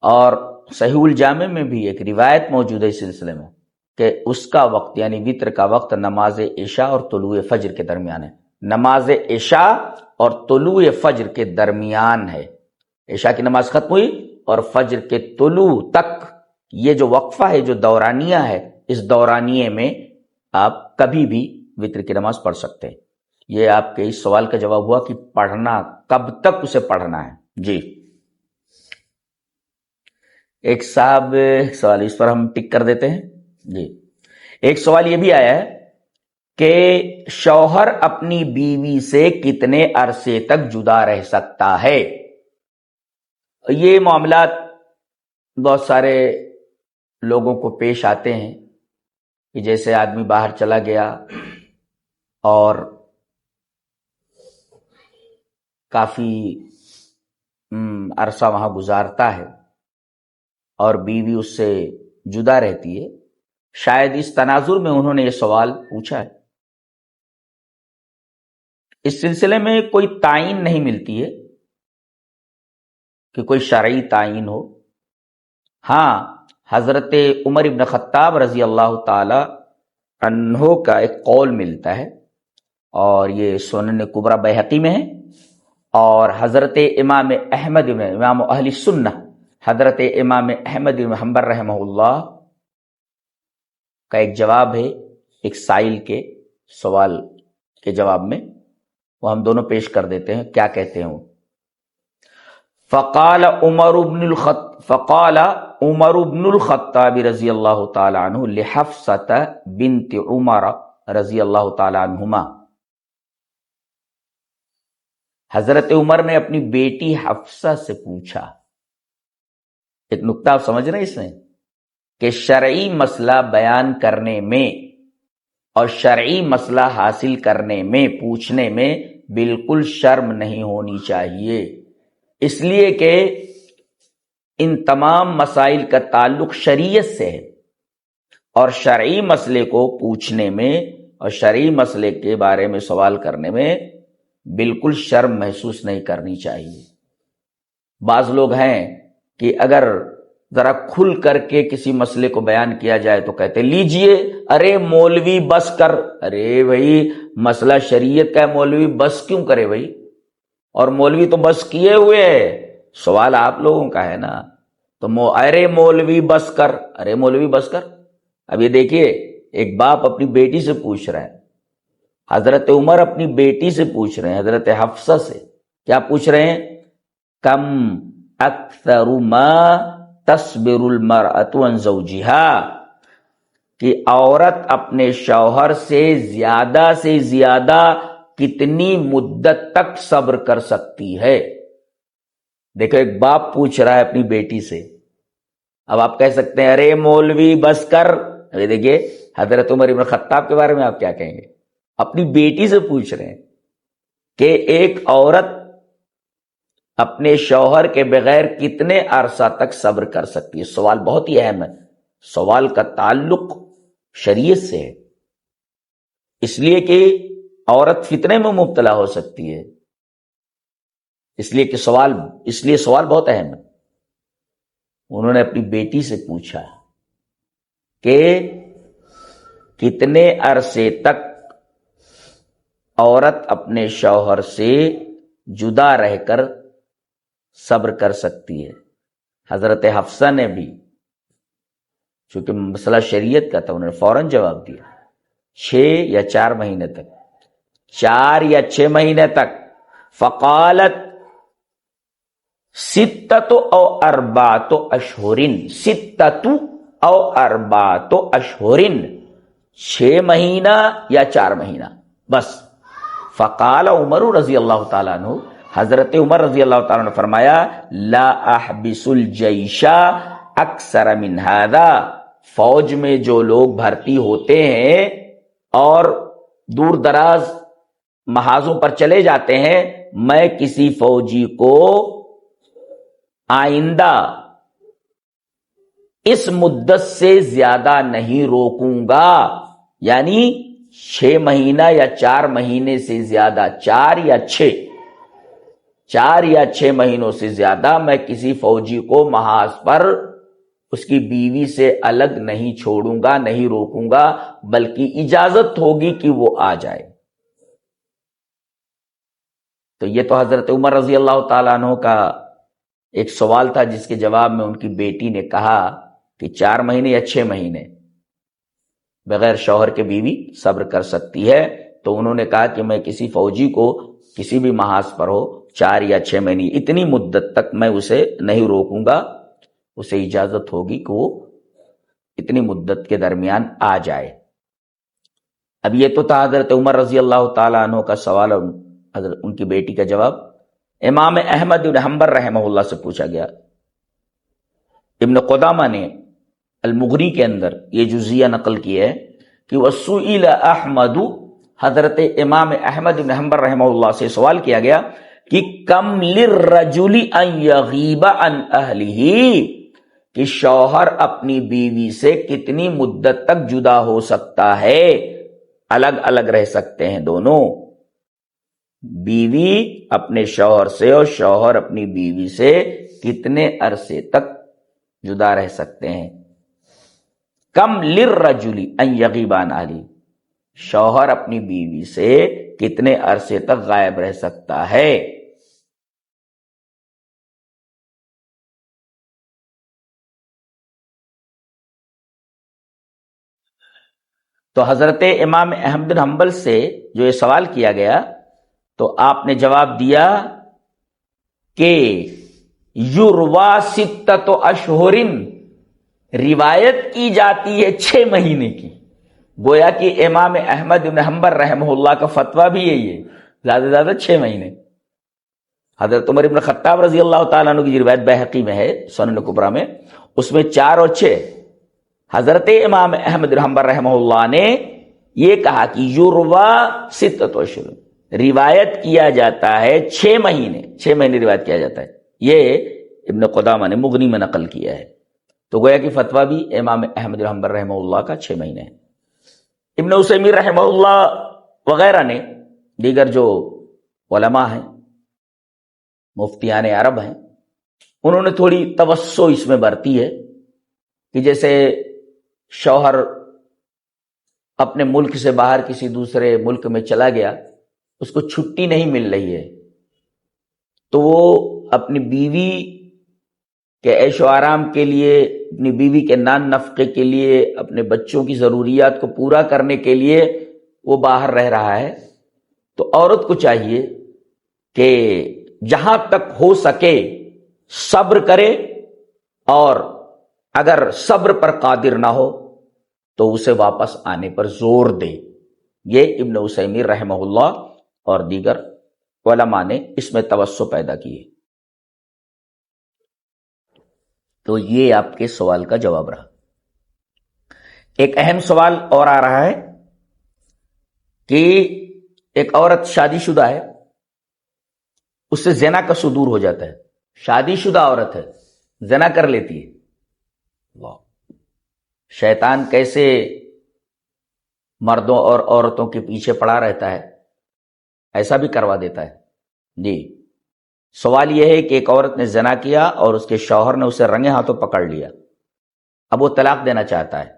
اور صحیح الجامع میں بھی ایک روایت موجود ہے اس سلسلے میں کہ اس کا وقت یعنی وتر کا وقت نماز عشاء اور طلوع فجر کے درمیان ہے، نماز عشاء اور طلوع فجر کے درمیان ہے، عشاء کی نماز ختم ہوئی اور فجر کے طلوع تک یہ جو وقفہ ہے، جو دورانیہ ہے، اس دورانیے میں آپ کبھی بھی وتر کی نماز پڑھ سکتے ہیں۔ یہ آپ کے اس سوال کا جواب ہوا کہ پڑھنا کب تک اسے پڑھنا ہے۔ جی ایک صاحب سوال، اس پر ہم ٹک کر دیتے ہیں۔ جی ایک سوال یہ بھی آیا ہے کہ شوہر اپنی بیوی سے کتنے عرصے تک جدا رہ سکتا ہے؟ یہ معاملات بہت سارے لوگوں کو پیش آتے ہیں کہ جیسے آدمی باہر چلا گیا اور کافی عرصہ وہاں گزارتا ہے اور بیوی اس سے جدا رہتی ہے، شاید اس تناظر میں انہوں نے یہ سوال پوچھا ہے۔ اس سلسلے میں کوئی تعین نہیں ملتی ہے کہ کوئی شرعی تعین ہو۔ ہاں حضرت عمر ابن خطاب رضی اللہ تعالی عنہ کا ایک قول ملتا ہے، اور یہ سنن کبریٰ بیہقی میں ہے، اور حضرت امام احمد امام اہل سنہ حضرت امام احمد بن حنبل رحمہ اللہ کا ایک جواب ہے ایک سائل کے سوال کے جواب میں، وہ ہم دونوں پیش کر دیتے ہیں، کیا کہتے ہیں وہ۔ فقال عمر بن الخطاب رضی اللہ تعالی عنہ لحفصۃ بنت عمر رضی اللہ تعالی عنہما، حضرت عمر نے اپنی بیٹی حفصہ سے پوچھا۔ ایک نکتہ آپ سمجھ رہے ہیں اس میں کہ شرعی مسئلہ بیان کرنے میں اور شرعی مسئلہ حاصل کرنے میں پوچھنے میں بالکل شرم نہیں ہونی چاہیے، اس لیے کہ ان تمام مسائل کا تعلق شریعت سے ہے، اور شرعی مسئلے کو پوچھنے میں اور شرعی مسئلے کے بارے میں سوال کرنے میں بالکل شرم محسوس نہیں کرنی چاہیے۔ بعض لوگ ہیں کہ اگر ذرا کھل کر کے کسی مسئلے کو بیان کیا جائے تو کہتے لیجئے ارے مولوی بس کر، ارے بھائی مسئلہ شریعت کا ہے، مولوی بس کیوں کرے بھائی، اور مولوی تو بس کیے ہوئے ہے، سوال آپ لوگوں کا ہے نا، تو ارے مولوی بس کر، ارے مولوی بس کر۔ اب یہ دیکھیے ایک باپ اپنی بیٹی سے پوچھ رہا ہے، حضرت عمر اپنی بیٹی سے پوچھ رہے ہیں، حضرت حفصہ سے کیا پوچھ رہے ہیں؟ کم اکثر ما تصبر المرأة عن زوجها، کہ عورت اپنے شوہر سے زیادہ کتنی مدت تک صبر کر سکتی ہے. دیکھو ایک باپ پوچھ رہا ہے اپنی بیٹی سے. اب آپ کہہ سکتے ہیں ارے مولوی بس کر. ابھی دیکھیے حضرت عمر بن خطاب کے بارے میں آپ کیا کہیں گے؟ اپنی بیٹی سے پوچھ رہے ہیں کہ ایک عورت اپنے شوہر کے بغیر کتنے عرصہ تک صبر کر سکتی ہے. سوال بہت ہی اہم ہے. سوال کا تعلق شریعت سے ہے، اس لیے کہ عورت فتنے میں مبتلا ہو سکتی ہے، اس لیے سوال بہت اہم ہے. انہوں نے اپنی بیٹی سے پوچھا کہ کتنے عرصے تک عورت اپنے شوہر سے جدا رہ کر صبر کر سکتی ہے. حضرت حفصہ نے بھی، چونکہ مسئلہ شریعت کا تھا، انہوں نے فوراً جواب دیا 6 یا 4 مہینے تک، 4 یا 6 مہینے تک. فقالت 6 او 4 اشہر، 6 او 4 اشہر، 6 مہینہ یا 4 مہینہ بس. فقال عمر رضی اللہ تعالیٰ عنہ، حضرت عمر رضی اللہ تعالیٰ عنہ نے فرمایا لا احبس الجیش اکثر من هذا، فوج میں جو لوگ بھرتی ہوتے ہیں اور دور دراز محاذوں پر چلے جاتے ہیں، میں کسی فوجی کو آئندہ اس مدت سے زیادہ نہیں روکوں گا. یعنی 6 مہینہ یا 4 مہینے سے زیادہ، 4 یا 6 مہینوں سے زیادہ میں کسی فوجی کو محاذ پر اس کی بیوی سے الگ نہیں چھوڑوں گا، نہیں روکوں گا، بلکہ اجازت ہوگی کہ وہ آ جائے. تو یہ تو حضرت عمر رضی اللہ تعالیٰ عنہ کا ایک سوال تھا، جس کے جواب میں ان کی بیٹی نے کہا کہ 4 مہینے یا 6 مہینے بغیر شوہر کے بیوی صبر کر سکتی ہے. تو انہوں نے کہا کہ میں کسی فوجی کو کسی بھی محاذ پر ہو 4 یا 6 مہینے، اتنی مدت تک میں اسے نہیں روکوں گا، اسے اجازت ہوگی کہ وہ اتنی مدت کے درمیان آ جائے. اب یہ تو تھا حضرت عمر رضی اللہ تعالیٰ عنہ کا سوال اور ان کی بیٹی کا جواب. امام احمد بن حنبل رحمہ اللہ سے پوچھا گیا. ابن قدامہ نے المغنی کے اندر یہ جزیہ نقل کی ہے کہ وسئل احمد، حضرت امام احمد بن حنبل رحمہ اللہ سے سوال کیا گیا کہ کم للرجل ان یغیب عن اہلہ، کہ شوہر اپنی بیوی سے کتنی مدت تک جدا ہو سکتا ہے، الگ الگ رہ سکتے ہیں دونوں. بیوی اپنے شوہر سے اور شوہر اپنی بیوی سے کتنے عرصے تک جدا رہ سکتے ہیں. کم للرجل ان یغیب عن اہلہ، شوہر اپنی بیوی سے کتنے عرصے تک غائب رہ سکتا ہے. تو حضرت امام احمد بن حنبل سے جو یہ سوال کیا گیا تو آپ نے جواب دیا کہ یروا 6 اشہر، روایت کی جاتی ہے 6 مہینے کی. گویا کہ امام احمد بن حنبل رحمہ اللہ کا فتویٰ بھی یہی ہے، زیادہ سے زیادہ 6 مہینے. حضرت عمر بن خطاب رضی اللہ تعالیٰ عنہ کی روایت بہقی میں ہے سنن کبریٰ میں، اس میں 4 اور 6. حضرت امام احمد بن حنبل رحمہ اللہ نے یہ کہا کہ یروا 6 اشہر، روایت کیا جاتا ہے 6 مہینے، 6 مہینے روایت کیا جاتا ہے. یہ ابن قدامہ نے مغنی میں نقل کیا ہے. تو گویا کہ فتویٰ بھی امام احمد بن حنبل رحمہ اللہ کا 6 مہینے ہے. ابن عثیمین رحمہ اللہ وغیرہ نے، دیگر جو علماء ہیں، مفتیان عرب ہیں، انہوں نے تھوڑی توسع اس میں برتی ہے کہ جیسے شوہر اپنے ملک سے باہر کسی دوسرے ملک میں چلا گیا، اس کو چھٹی نہیں مل رہی ہے، تو وہ اپنی بیوی کے عیش و آرام کے لیے، اپنی بیوی کے نان نفقے کے لیے، اپنے بچوں کی ضروریات کو پورا کرنے کے لیے وہ باہر رہ رہا ہے. تو عورت کو چاہیے کہ جہاں تک ہو سکے صبر کرے، اور اگر صبر پر قادر نہ ہو تو اسے واپس آنے پر زور دے۔ یہ ابن عثیمین رحمہ اللہ اور دیگر علماء نے اس میں توسع پیدا کیے۔ تو یہ آپ کے سوال کا جواب رہا۔ ایک اہم سوال اور آ رہا ہے کہ ایک عورت شادی شدہ ہے، اس سے زنا کا صدور ہو جاتا ہے، شادی شدہ عورت ہے، زنا کر لیتی ہے۔ واہ، شیطان کیسے مردوں اور عورتوں کے پیچھے پڑا رہتا ہے، ایسا بھی کروا دیتا ہے۔ جی، سوال یہ ہے کہ ایک عورت نے زنا کیا اور اس کے شوہر نے اسے رنگے ہاتھوں پکڑ لیا، اب وہ طلاق دینا چاہتا ہے،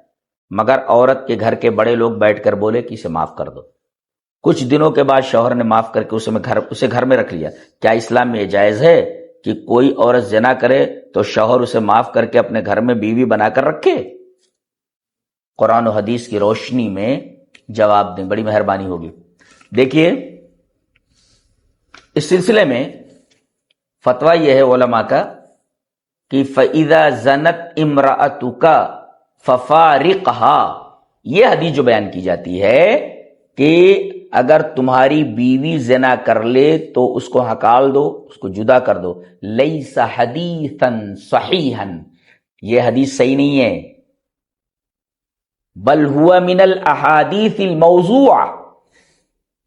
مگر عورت کے گھر کے بڑے لوگ بیٹھ کر بولے کہ اسے معاف کر دو۔ کچھ دنوں کے بعد شوہر نے معاف کر کے اسے گھر میں رکھ لیا۔ کیا اسلام میں یہ جائز ہے کہ کوئی عورت زنا کرے تو شوہر اسے معاف کر کے اپنے گھر میں بیوی بنا کر رکھے؟ قرآن و حدیث کی روشنی میں جواب دیں، بڑی مہربانی ہوگی۔ دیکھیے، اس سلسلے میں فتویٰ یہ ہے علماء کا کہ فَإِذَا زَنَتْ إِمْرَأَتُكَ فَفَارِقْهَا، یہ حدیث جو بیان کی جاتی ہے کہ اگر تمہاری بیوی زنا کر لے تو اس کو ہکال دو، اس کو جدا کر دو۔ لَيْسَ حَدِيثًا صَحِيحًا، یہ حدیث صحیح نہیں ہے، بل ہوا من الاحادیث الموضوعہ،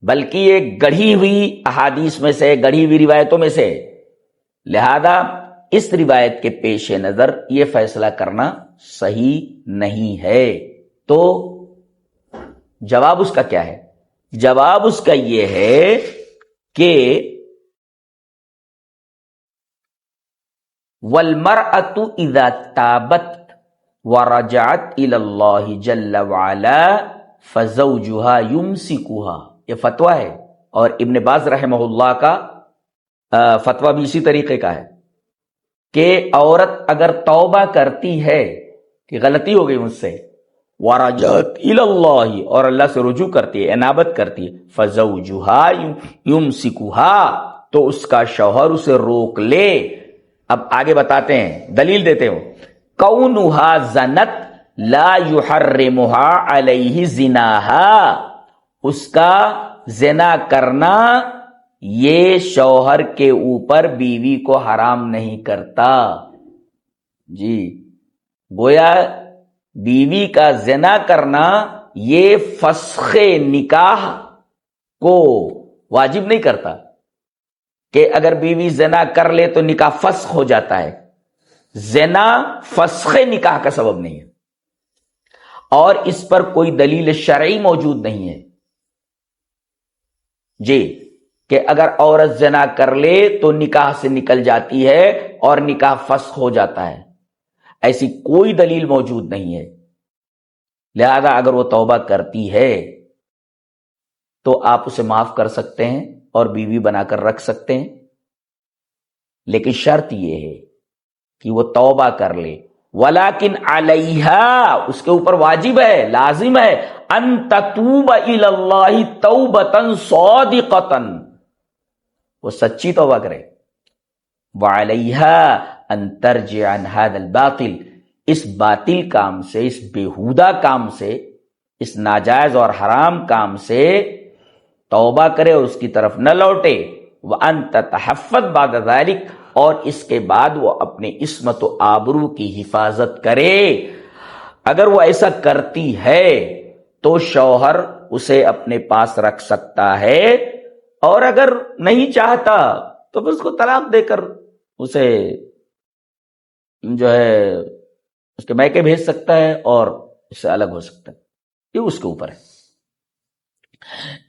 بلکہ یہ گڑھی ہوئی احادیث میں سے، گڑھی ہوئی روایتوں میں سے، لہذا اس روایت کے پیش نظر یہ فیصلہ کرنا صحیح نہیں ہے۔ تو جواب اس کا کیا ہے؟ جواب اس کا یہ ہے کہ وَالْمَرْأَةُ إِذَا تَابَتْ وَرَجَعَتْ إِلَى اللَّهِ جَلَّ وَعَلَا فَزَوْجُهَا يُمْسِكُهَا، یہ فتویٰ ہے، اور ابن باز رحمہ اللہ کا فتویٰ بھی اسی طریقے کا ہے کہ عورت اگر توبہ کرتی ہے کہ غلطی ہو گئی مجھ سے، وَرَجَعَتْ إِلَى اللَّهِ، اور اللہ سے رجوع کرتی ہے، انابت کرتی ہے، فَزَوْجُهَا يُمْسِكُهَا، تو اس کا شوہر اسے روک لے۔ اب آگے بتاتے ہیں، دلیل دیتے ہوں، کونها زنت لا يحرمها علیہ زناها، اس کا زنا کرنا یہ شوہر کے اوپر بیوی کو حرام نہیں کرتا۔ جی، گویا بیوی کا زنا کرنا یہ فسخ نکاح کو واجب نہیں کرتا کہ اگر بیوی زنا کر لے تو نکاح فسخ ہو جاتا ہے۔ زنا فسخ نکاح کا سبب نہیں ہے، اور اس پر کوئی دلیل شرعی موجود نہیں ہے جی کہ اگر عورت زنا کر لے تو نکاح سے نکل جاتی ہے اور نکاح فسخ ہو جاتا ہے، ایسی کوئی دلیل موجود نہیں ہے۔ لہذا اگر وہ توبہ کرتی ہے تو آپ اسے معاف کر سکتے ہیں اور بیوی بنا کر رکھ سکتے ہیں، لیکن شرط یہ ہے کہ وہ توبہ کر لے۔ ولیکن علیہا، اس کے اوپر واجب ہے، لازم ہے، ان تتوب الی اللہ توبۃ صادقۃ، وہ سچی توبہ کرے۔ وعلیہا ان ترجع عن ھذا الباطل، اس باطل کام سے، اس بیہودہ کام سے، اس ناجائز اور حرام کام سے توبہ کرے اور اس کی طرف نہ لوٹے۔ وان تتحفظ بعد ذلک، اور اس کے بعد وہ اپنے عصمت و آبرو کی حفاظت کرے۔ اگر وہ ایسا کرتی ہے تو شوہر اسے اپنے پاس رکھ سکتا ہے، اور اگر نہیں چاہتا تو پھر اس کو طلاق دے کر اسے جو ہے اس کے میکے بھیج سکتا ہے اور اس سے الگ ہو سکتا ہے، یہ اس کے اوپر ہے۔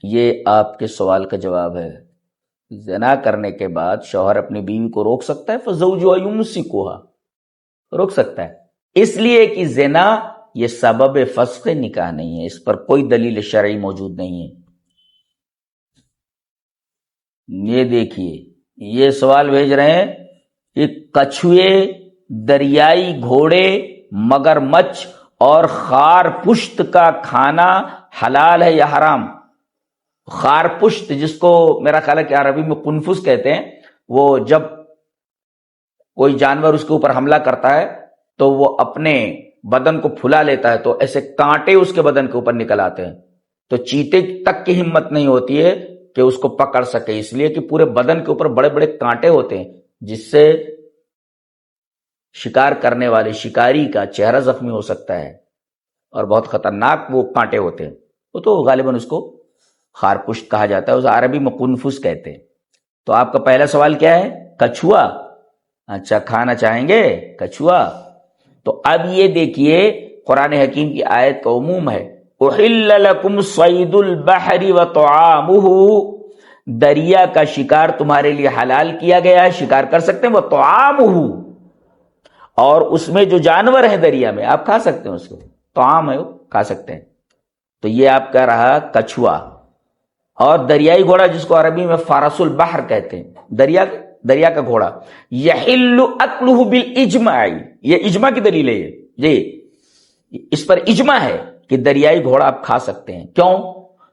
یہ آپ کے سوال کا جواب ہے۔ زنا کرنے کے بعد شوہر اپنی بیوی کو روک سکتا ہے، فزوجها یمسکها، روک سکتا ہے، اس لیے کہ زنا یہ سبب فسخ نکاح نہیں ہے، اس پر کوئی دلیل شرعی موجود نہیں ہے۔ یہ دیکھیے، یہ سوال بھیج رہے ہیں کہ کچھوے، دریائی گھوڑے، مگرمچھ اور خار پشت کا کھانا حلال ہے یا حرام؟ خار پشت، جس کو میرا خیال ہے کہ عربی میں قنفس کہتے ہیں، وہ جب کوئی جانور اس کے اوپر حملہ کرتا ہے تو وہ اپنے بدن کو پھلا لیتا ہے تو ایسے کانٹے اس کے بدن کے اوپر نکل آتے ہیں، تو چیتے تک کی ہمت نہیں ہوتی ہے کہ اس کو پکڑ سکے، اس لیے کہ پورے بدن کے اوپر بڑے بڑے کانٹے ہوتے ہیں جس سے شکار کرنے والے شکاری کا چہرہ زخمی ہو سکتا ہے، اور بہت خطرناک وہ کانٹے ہوتے ہیں۔ وہ تو غالباً اس کو خارپشت کہا جاتا ہے، اس عربی میں قنفذ کہتے ہیں۔ تو آپ کا پہلا سوال کیا ہے؟ کچھوا۔ اچھا، کھانا چاہیں گے کچھوا؟ تو اب یہ دیکھیے قرآن حکیم کی آیت کا عموم ہے، احل لکم صید البحر وطعامہ، دریا کا شکار تمہارے لیے حلال کیا گیا ہے، شکار کر سکتے ہیں، وطعامہ، اور اس میں جو جانور ہیں دریا میں آپ کھا سکتے ہیں، اس کو طعام ہے وہ کھا سکتے ہیں۔ تو یہ آپ کا رہا کچھوا۔ اور دریائی گھوڑا جس کو عربی میں فرس البحر کہتے ہیں، دریا کا گھوڑا، یحل اکلہ بالاجماع، یہ اجماع کی دلیل ہے، یہ اس پر اجماع ہے کہ دریائی گھوڑا آپ کھا سکتے ہیں۔ کیوں؟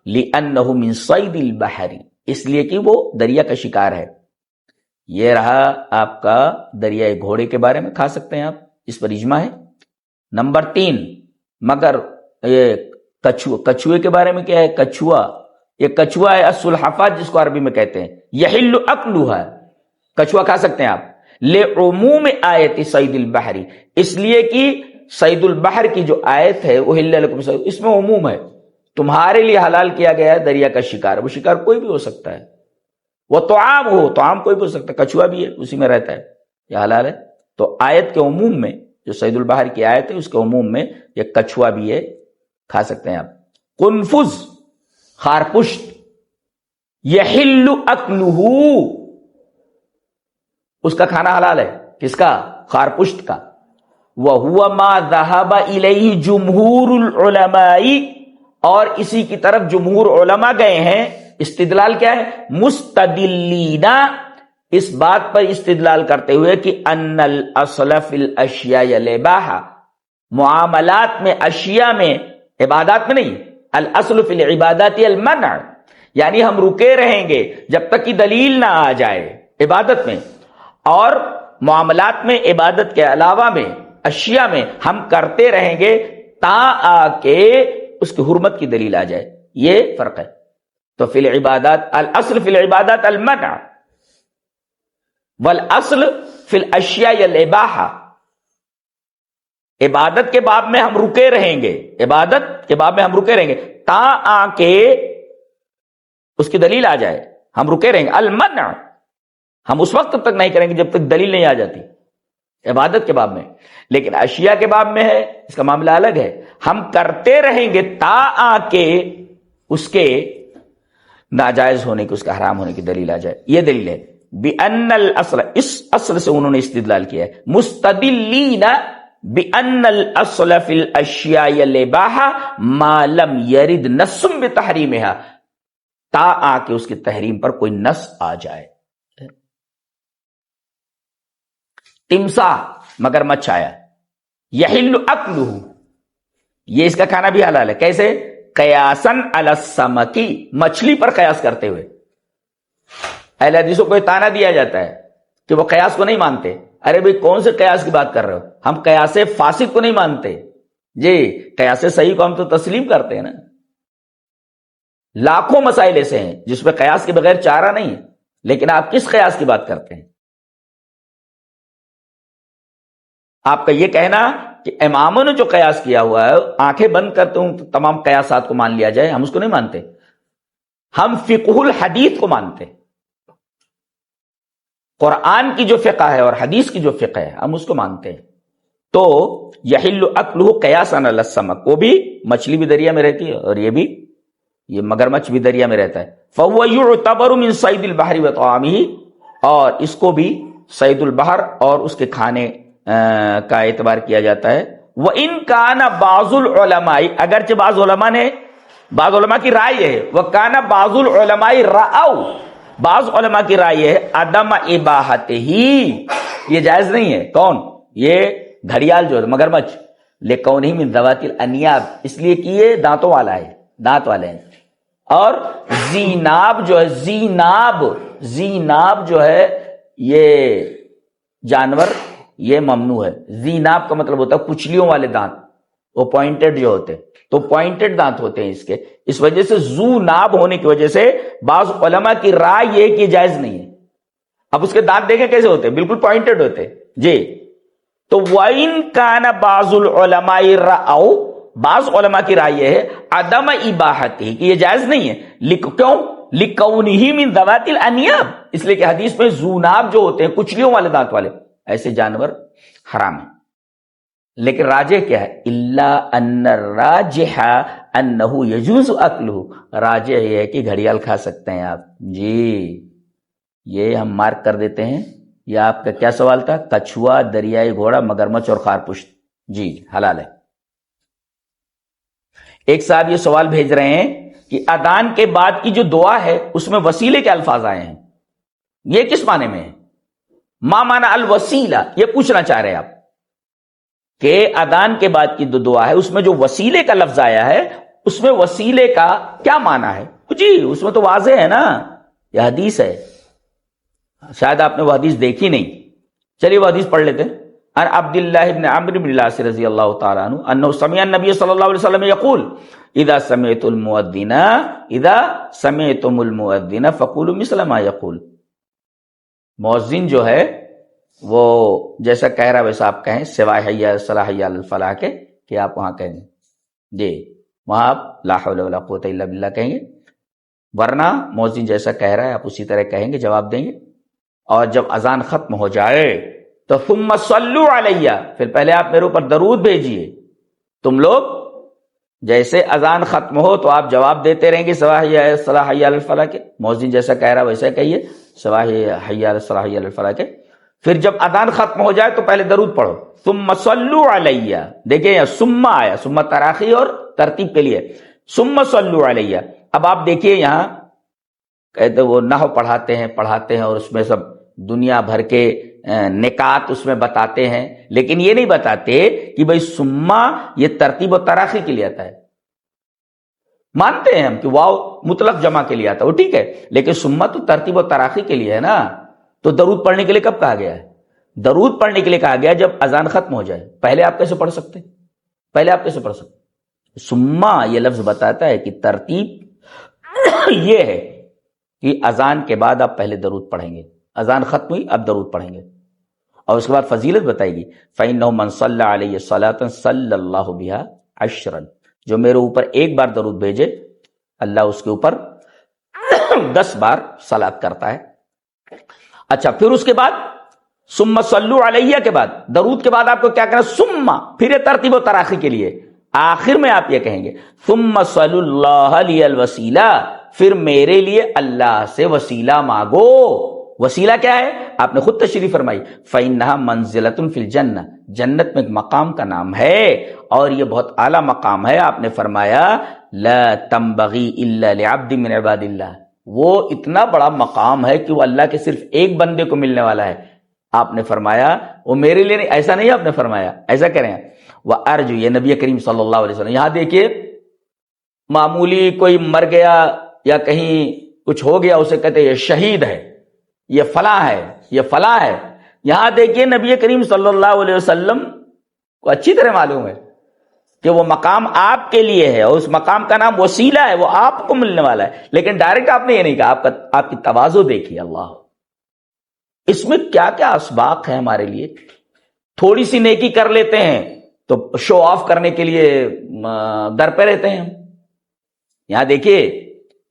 لأنہ من صید البحر، اس لیے کہ وہ دریا کا شکار ہے۔ یہ رہا آپ کا دریائے گھوڑے کے بارے میں، کھا سکتے ہیں آپ، اس پر اجماع ہے۔ نمبر 3، مگر یہ کچھوے کے بارے میں کیا ہے؟ کچھوا، یہ کچھوا ہے السلحفاۃ جس کو عربی میں کہتے ہیں، یحل اکلھا، کچھوا کھا سکتے ہیں آپ، لعموم آیت صید البحر، اس لیے کہ صید البحر کی جو آیت ہے احل لکم صید، اس میں عموم ہے، تمہارے لیے حلال کیا گیا ہے دریا کا شکار، وہ شکار کوئی بھی ہو سکتا ہے، وہ طعام ہو، طعام کوئی بھی ہو سکتا ہے، کچھوا بھی ہے اسی میں رہتا ہے، یہ حلال ہے۔ تو آیت کے عموم میں جو صید البحر کی آیت ہے اس کے عموم میں یہ کچھوا بھی ہے، کھا سکتے ہیں آپ۔ قنفذ، خارپشت، یحل اکلہ، اس کا کھانا حلال ہے، کس کا؟ خارپشت کا۔ وَهُوَ مَا ذَهَبَ إِلَيْهِ جُمْهُورُ الْعُلَمَاءِ، اور اسی کی طرف جمہور علماء گئے ہیں۔ استدلال کیا ہے؟ مستدلین، اس بات پر استدلال کرتے ہوئے کہ ان الاصل فی الاشیاء الاباحہ، معاملات میں، اشیاء میں، عبادات میں نہیں، الاصل فی العبادات المنع، یعنی ہم رکے رہیں گے جب تک کہ دلیل نہ آ جائے عبادت میں، اور معاملات میں، عبادت کے علاوہ میں، اشیاء میں ہم کرتے رہیں گے تا آ کے اس کی حرمت کی دلیل آ جائے، یہ فرق ہے۔ تو فی العبادات، الاصل فی العبادات المنع، والاصل فی الاشیاء الاباحہ، عبادت کے باب میں ہم رکے رہیں گے، عبادت کے باب میں ہم رکے رہیں گے تا آ کے اس کی دلیل آ جائے، ہم رکے رہیں گے۔ المنع، ہم اس وقت تک نہیں کریں گے جب تک دلیل نہیں آ جاتی عبادت کے باب میں، لیکن اشیاء کے باب میں ہے، اس کا معاملہ الگ ہے، ہم کرتے رہیں گے تا آ کے اس کے ناجائز ہونے کی، اس کا حرام ہونے کی دلیل آ جائے، یہ دلیل ہے۔ بِأَنَّ الْأَصْلَ، اس اصل سے انہوں نے استدلال کیا ہے، مستدلین بِأَنَّ الْأَصْلَ فِي الْأَشْيَاءِ الْإِبَاحَةِ مَا لَمْ يَرِدْ نَصٌّ بِتَحْرِيمِهَا، تا آ کے اس کی تحریم پر کوئی نص آ جائے۔ تمساح، مگرمچھ آیا، یحل اکلہ، یہ اس کا کھانا بھی حلال ہے، کیسے؟ قیاساً علی السمک، مچھلی پر قیاس کرتے ہوئے۔ اہل حدیثوں کو تانا دیا جاتا ہے کہ وہ قیاس کو نہیں مانتے۔ ارے بھئی کون سے قیاس کی بات کر رہے ہو؟ ہم قیاس فاسد کو نہیں مانتے جی، قیاس صحیح کو ہم تو تسلیم کرتے ہیں نا۔ لاکھوں مسائل ایسے ہیں جس میں قیاس کے بغیر چارہ نہیں، لیکن آپ کس قیاس کی بات کرتے ہیں؟ آپ کا یہ کہنا کہ اماموں نے جو قیاس کیا ہوا ہے، آنکھیں بند کرتے ہوں تو تمام قیاسات کو مان لیا جائے، ہم اس کو نہیں مانتے، ہم فقہ الحدیث کو مانتے، قرآن کی جو فقہ ہے اور حدیث کی جو فقہ ہے ہم اس کو مانتے ہیں۔ تو یحل اکلہ قیاسا علی السمک، وہ بھی مچھلی بھی دریا میں رہتی ہے اور یہ مگرمچھ بھی دریا میں رہتا ہے۔ فهو يعتبر من صید البحر وطعامہ، اور اس کو بھی صید البحر اور اس کے کھانے کا اعتبار کیا جاتا ہے۔ وَإِن كَانَ بَعْضُ الْعُلَمَاءِ، اگرچہ بعض علماء کی رائے ہے، وَكَانَ بَعْضُ الْعُلَمَاءِ رَأَوْا، بعض علماء کی رائے ہے عدم اباحتہ، یہ جائز نہیں ہے۔ کون؟ یہ گھڑیال جو ہے مگرمچھ، لِكَوْنِهِ مِنْ ذَوَاتِ الْأَنْيَابِ، اس لیے کہ یہ دانتوں والا ہے، دانت والے ہیں۔ اور زیناب جو ہے، زیناب جو ہے یہ جانور یہ ممنوع ہے. ذیناب کا مطلب ہوتا ہے کچلیوں والے دانت، وہ پوائنٹڈ جو ہوتے ہیں، تو پوائنٹڈ دانت ہوتے ہیں اس کے. اس وجہ سے ذو ناب ہونے کی وجہ سے بعض علماء کی رائے یہ کہ جائز نہیں ہے. اب اس کے دانت دیکھیں کیسے ہوتے ہیں، بالکل پوائنٹڈ ہوتے ہیں جی. تو وَإِن كَانَ بَعْضُ الْعُلَمَاءِ رَأَوْا، بعض علماء کی رائے یہ ہے عدم اباحتہ کہ یہ جائز نہیں ہے. کیوں؟ لِكَوْنِهِ مِن ذَوَاتِ الْأَنْيَابِ، اس لیے کہ حدیث میں ذوناب جو ہوتے ہیں کچلیوں والے دانت والے ایسے جانور حرام ہیں. لیکن راجح کیا ہے؟ الا ان الراجح انه يجوز اكله، راجح یہ ہے کہ گھڑیال کھا سکتے ہیں آپ جی. یہ ہم مارک کر دیتے ہیں. یہ آپ کا کیا سوال تھا؟ کچھوا، دریائی گھوڑا، مگرمچھ اور خارپشت جی حلال ہے. ایک صاحب یہ سوال بھیج رہے ہیں کہ اذان کے بعد کی جو دعا ہے اس میں وسیلے کے الفاظ آئے ہیں، یہ کس معنی میں ہے؟ ما معنی الوسیلہ، یہ پوچھنا چاہ رہے ہیں آپ کہ اذان کے بعد کی جو دعا ہے اس میں جو وسیلے کا لفظ آیا ہے اس میں وسیلے کا کیا معنی ہے؟ جی اس میں تو واضح ہے نا، یہ حدیث ہے. شاید آپ نے وہ حدیث دیکھی نہیں. چلیے وہ حدیث پڑھ لیتے ہیں. عن عبد الله بن عمرو بن العاص رضی اللہ تعالی عنہ انه سمع النبي صلی اللہ علیہ وسلم يقول اذا سمعتم المؤذن فقولوا مثل ما يقول. مؤذن جو ہے وہ جیسا کہہ رہا ویسا آپ کہیں، سوائے حی علی الصلاۃ حی علی الفلاح کے، کہ آپ وہاں کہیں گے جی، وہاں آپ لا حول ولا قوت الا باللہ کہیں گے. ورنہ مؤذن جیسا کہہ رہا ہے آپ اسی طرح کہیں گے، جواب دیں گے. اور جب اذان ختم ہو جائے تو ثم صلو علیہ، پھر پہلے آپ میرے اوپر درود بھیجیے. تم لوگ جیسے اذان ختم ہو تو آپ جواب دیتے رہیں گے سواء حی علی الصلاۃ حی علی الفلاح کے، مؤذن جیسا کہہ رہا ویسا کہیے سواء حی علی الصلاۃ حی علی الفلاح کے. پھر جب اذان ختم ہو جائے تو پہلے درود پڑھو. ثم صلو علیہ، دیکھیں یہ ثم آیا، ثم تراخی اور ترتیب کے لیے، ثم صلو علیہ. اب آپ دیکھیے یہاں کہتے وہ نحو پڑھاتے ہیں اور اس میں سب دنیا بھر کے نکات اس میں بتاتے ہیں، لیکن یہ نہیں بتاتے کہ بھئی سما یہ ترتیب و تراخی کے لیے آتا ہے. مانتے ہیں ہم کہ واو مطلق جمع کے لیے آتا ہے، وہ ٹھیک ہے، لیکن سما تو ترتیب و تراخی کے لیے ہے نا. تو درود پڑھنے کے لیے کب کہا گیا ہے؟ درود پڑھنے کے لیے کہا گیا جب اذان ختم ہو جائے. پہلے آپ کیسے پڑھ سکتے؟ سما یہ لفظ بتاتا ہے کہ ترتیب یہ ہے کہ اذان کے بعد آپ پہلے درود پڑھیں گے، اذان ختم ہوئی اب درود پڑھیں گے. اور اس کے بعد فضیلت بتائے گی. فَإِنَّهُ مَنْ صَلَّى عَلَيَّ صَلَاةً صَلَّى اللَّهُ بِهَا عَشْرًا، جو میرے اوپر ایک بار درود بھیجے اللہ اس کے اوپر 10 بار صلات کرتا ہے. اچھا پھر اس کے بعد ثم صلو علیہ کے بعد درود کے بعد آپ کو کیا کہنا؟ ثم، پھر یہ ترتیب و تراخی کے لیے آخر میں آپ یہ کہیں گے ثم صلو اللہ لی الوسیلہ، پھر میرے لیے اللہ سے وسیلہ مانگو. وسیلہ کیا ہے؟ آپ نے خود تشریح فرمائی فَإِنَّهَا مَنزِلَةٌ فِي الْجَنَّةِ، جنت میں ایک مقام کا نام ہے اور یہ بہت اعلیٰ مقام ہے. آپ نے فرمایا لَا تَنبَغِي إِلَّا لِعَبْدٍ مِّنْ عِبَادِ اللَّهِ، وہ اتنا بڑا مقام ہے کہ وہ اللہ کے صرف ایک بندے کو ملنے والا ہے. آپ نے فرمایا وہ میرے لیے نہیں، ایسا نہیں آپ نے فرمایا، ایسا کریں وَأَرْجُو، یہ نبی کریم صلی اللہ علیہ وسلم. یہاں دیکھیے معمولی کوئی مر گیا یا کہیں کچھ ہو گیا اسے کہتے یہ شہید ہے، یہ فلاں ہے، یہ فلاں ہے. یہاں دیکھیے نبی کریم صلی اللہ علیہ وسلم کو اچھی طرح معلوم ہے کہ وہ مقام آپ کے لیے ہے اور اس مقام کا نام وسیلہ ہے، وہ آپ کو ملنے والا ہے. لیکن ڈائریکٹ آپ نے یہ نہیں کہا، آپ کی تواضع دیکھیے. اللہ اس میں کیا کیا اسباق ہے ہمارے لیے. تھوڑی سی نیکی کر لیتے ہیں تو شو آف کرنے کے لیے در پہ رہتے ہیں ہم. یہاں دیکھیے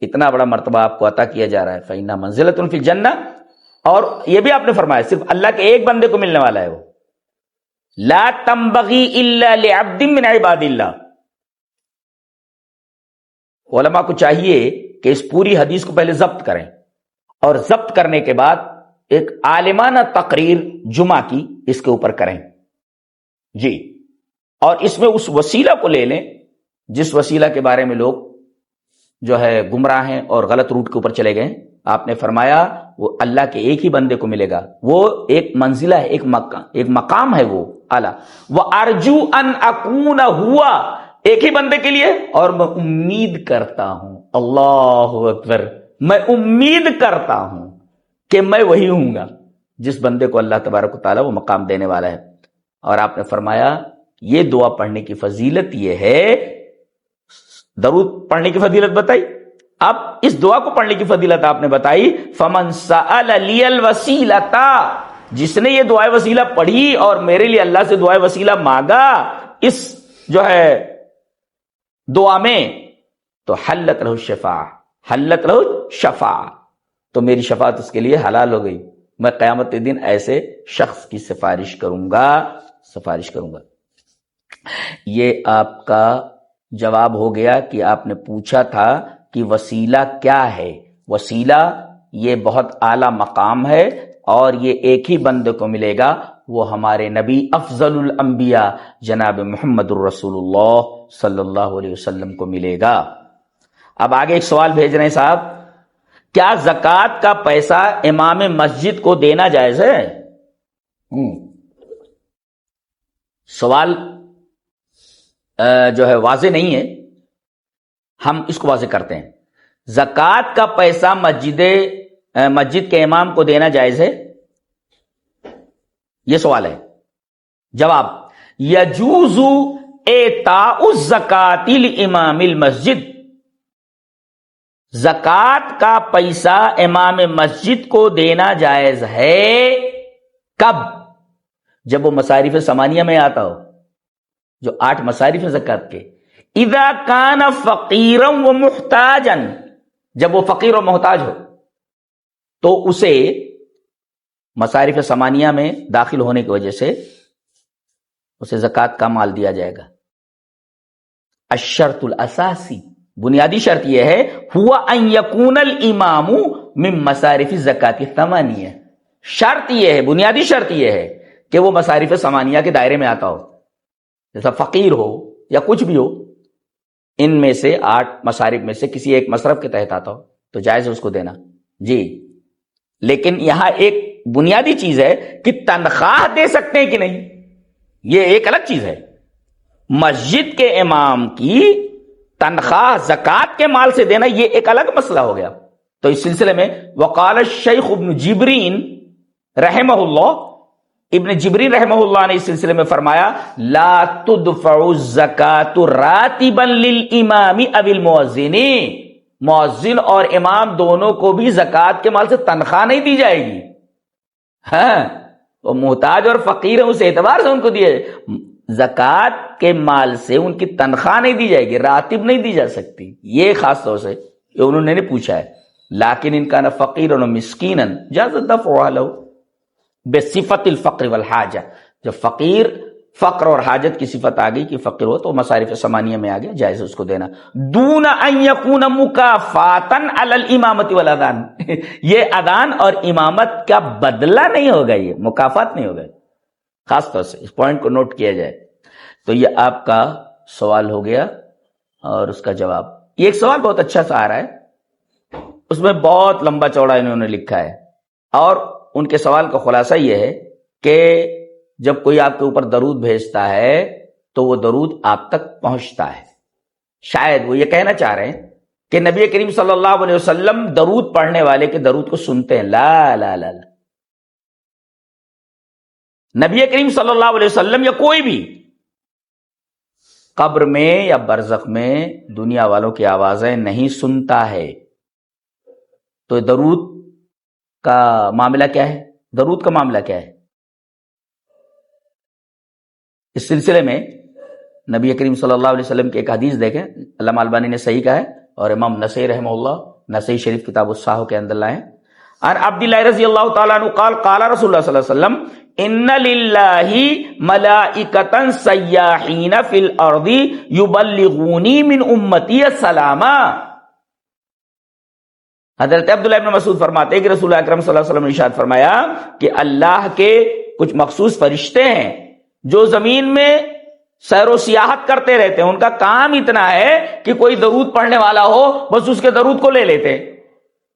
اتنا بڑا مرتبہ آپ کو عطا کیا جا رہا ہے فَإِنَّا مَنزِلَةٌ فِي الْجَنَّةِ، اور یہ بھی آپ نے فرمایا صرف اللہ کے ایک بندے کو ملنے والا ہے وہ. لا تنبغی الا لعبد من عباد اللہ. علماء کو چاہیے کہ اس پوری حدیث کو پہلے ضبط کریں اور ضبط کرنے کے بعد ایک عالمانہ تقریر جمعہ کی اس کے اوپر کریں جی. اور اس میں اس وسیلہ کو لے لیں جس وسیلہ کے بارے میں لوگ جو ہے گمراہ ہیں اور غلط روٹ کے اوپر چلے گئے. آپ نے فرمایا وہ اللہ کے ایک ہی بندے کو ملے گا، وہ ایک منزلہ ہے، ایک مقام ہے وہ اعلیٰ. وَأَرْجُو أَنْ أَكُونَ ہوا، ایک ہی بندے کے لیے، اور میں امید کرتا ہوں، اللہ اکبر، میں امید کرتا ہوں کہ میں وہی ہوں گا. جس بندے کو اللہ تبارک و تعالیٰ وہ مقام دینے والا ہے. اور آپ نے فرمایا یہ دعا پڑھنے کی فضیلت یہ ہے، درود پڑھنے کی فضیلت بتائی، اب اس دعا کو پڑھنے کی فضیلت آپ نے بتائی. فمن سأل لی الوسیلۃ، جس نے یہ دعائے وسیلہ پڑھی اور میرے لیے اللہ سے دعائے وسیلہ مانگا اس جو ہے دعا میں، تو حلت لہ الشفاعہ، حلت لہ الشفاعہ، تو میری شفاعت اس کے لیے حلال ہو گئی. میں قیامت کے دن ایسے شخص کی سفارش کروں گا. یہ آپ کا جواب ہو گیا کہ آپ نے پوچھا تھا کہ وسیلہ کیا ہے. وسیلہ یہ بہت اعلیٰ مقام ہے اور یہ ایک ہی بندے کو ملے گا، وہ ہمارے نبی افضل الانبیاء جناب محمد الرسول اللہ صلی اللہ علیہ وسلم کو ملے گا. اب آگے ایک سوال بھیج رہے ہیں صاحب، کیا زکوٰۃ کا پیسہ امام مسجد کو دینا جائز ہے؟ سوال جو ہے واضح نہیں ہے، ہم اس کو واضح کرتے ہیں. زکوٰۃ کا پیسہ مسجد کے امام کو دینا جائز ہے؟ یہ سوال ہے. جواب، یجوز اعطاء الزکاۃ لامام المسجد، زکوٰۃ کا پیسہ امام مسجد کو دینا جائز ہے. کب؟ جب وہ مصارف ثمانیہ میں آتا ہو، جو 8 مصارف زکوٰۃ کے. اذا کان فقیرا و محتاجا، جب وہ فقیر و محتاج ہو تو اسے مصارف ثمانیہ میں داخل ہونے کی وجہ سے اسے زکوٰۃ کا مال دیا جائے گا. الشرط الاساسی، بنیادی شرط یہ ہے، ہوا ان یکون الامام من مصارف الزکاۃ الثمانیہ، شرط یہ ہے، بنیادی شرط یہ ہے کہ وہ مصارف ثمانیہ کے دائرے میں آتا ہو، جیسا فقیر ہو یا کچھ بھی ہو، ان میں سے 8 مصارف میں سے کسی ایک مصرف کے تحت آتا ہو تو جائز ہے اس کو دینا. جی، لیکن یہاں ایک بنیادی چیز ہے کہ تنخواہ دے سکتے ہیں کہ نہیں، یہ ایک الگ چیز ہے. مسجد کے امام کی تنخواہ زکوٰۃ کے مال سے دینا یہ ایک الگ مسئلہ ہو گیا. تو اس سلسلے میں وقال الشیخ ابن جبرین رحمہ اللہ، ابن جبرین رحمہ اللہ نے اس سلسلے میں فرمایا، لا تدفع الزکاۃ راتبا للامام او المؤذن، مؤذن اور امام دونوں کو بھی زکوٰۃ کے مال سے تنخواہ نہیں دی جائے گی. ہاں، وہ محتاج اور فقیر ہیں، اس اعتبار سے ان کو دیے، زکوٰۃ کے مال سے ان کی تنخواہ نہیں دی جائے گی، راتب نہیں دی جا سکتی. یہ خاص طور سے انہوں نے پوچھا ہے. لیکن ان کا فقیرا و مسکینا جاز دفعها له بصفت الفقر والحاجہ، جب فقر اور حاجت کی صفت آ گئی کہ فقیر ہو تو مصارف ثمانیہ میں آ گیا، جائز اس کو دینا. دون ان یکون مکافاتا علی الامامۃ والاذان، یہ اذان اور امامت کا بدلہ نہیں ہوگا، یہ مکافات نہیں ہوگا. خاص طور سے اس پوائنٹ کو نوٹ کیا جائے. تو یہ آپ کا سوال ہو گیا اور اس کا جواب. یہ ایک سوال بہت اچھا سا آ رہا ہے، اس میں بہت لمبا چوڑا انہوں نے لکھا ہے، اور ان کے سوال کا خلاصہ یہ ہے کہ جب کوئی آپ کے اوپر درود بھیجتا ہے تو وہ درود آپ تک پہنچتا ہے. شاید وہ یہ کہنا چاہ رہے ہیں کہ نبی کریم صلی اللہ علیہ وسلم درود پڑھنے والے کے درود کو سنتے ہیں. لا لا لا لا، نبی کریم صلی اللہ علیہ وسلم یا کوئی بھی قبر میں یا برزخ میں دنیا والوں کی آوازیں نہیں سنتا ہے. تو درود کا معاملہ کیا ہے؟ درود کا معاملہ کیا ہے؟ اس سلسلے میں نبی کریم صلی اللہ علیہ وسلم کی ایک حدیث دیکھیں، علامہ البانی نے صحیح کہا ہے اور امام نسائی رحمہ اللہ نسائی شریف کتاب الصحاح کے اندر لائیں. عن عبداللہ رضی اللہ تعالیٰ عنہ قال قال رسول اللہ صلی اللہ علیہ وسلم ان للہ ملائکۃ سیاحین فی الارض یبلغونی من امتی السلام. حضرت عبداللہ ابن مسعود فرماتے ہیں کہ رسول اکرم صلی اللہ علیہ وسلم نے ارشاد فرمایا کہ اللہ کے کچھ مخصوص فرشتے ہیں جو زمین میں سیر و سیاحت کرتے رہتے ہیں. ان کا کام اتنا ہے کہ کوئی درود پڑھنے والا ہو بس اس کے درود کو لے لیتے،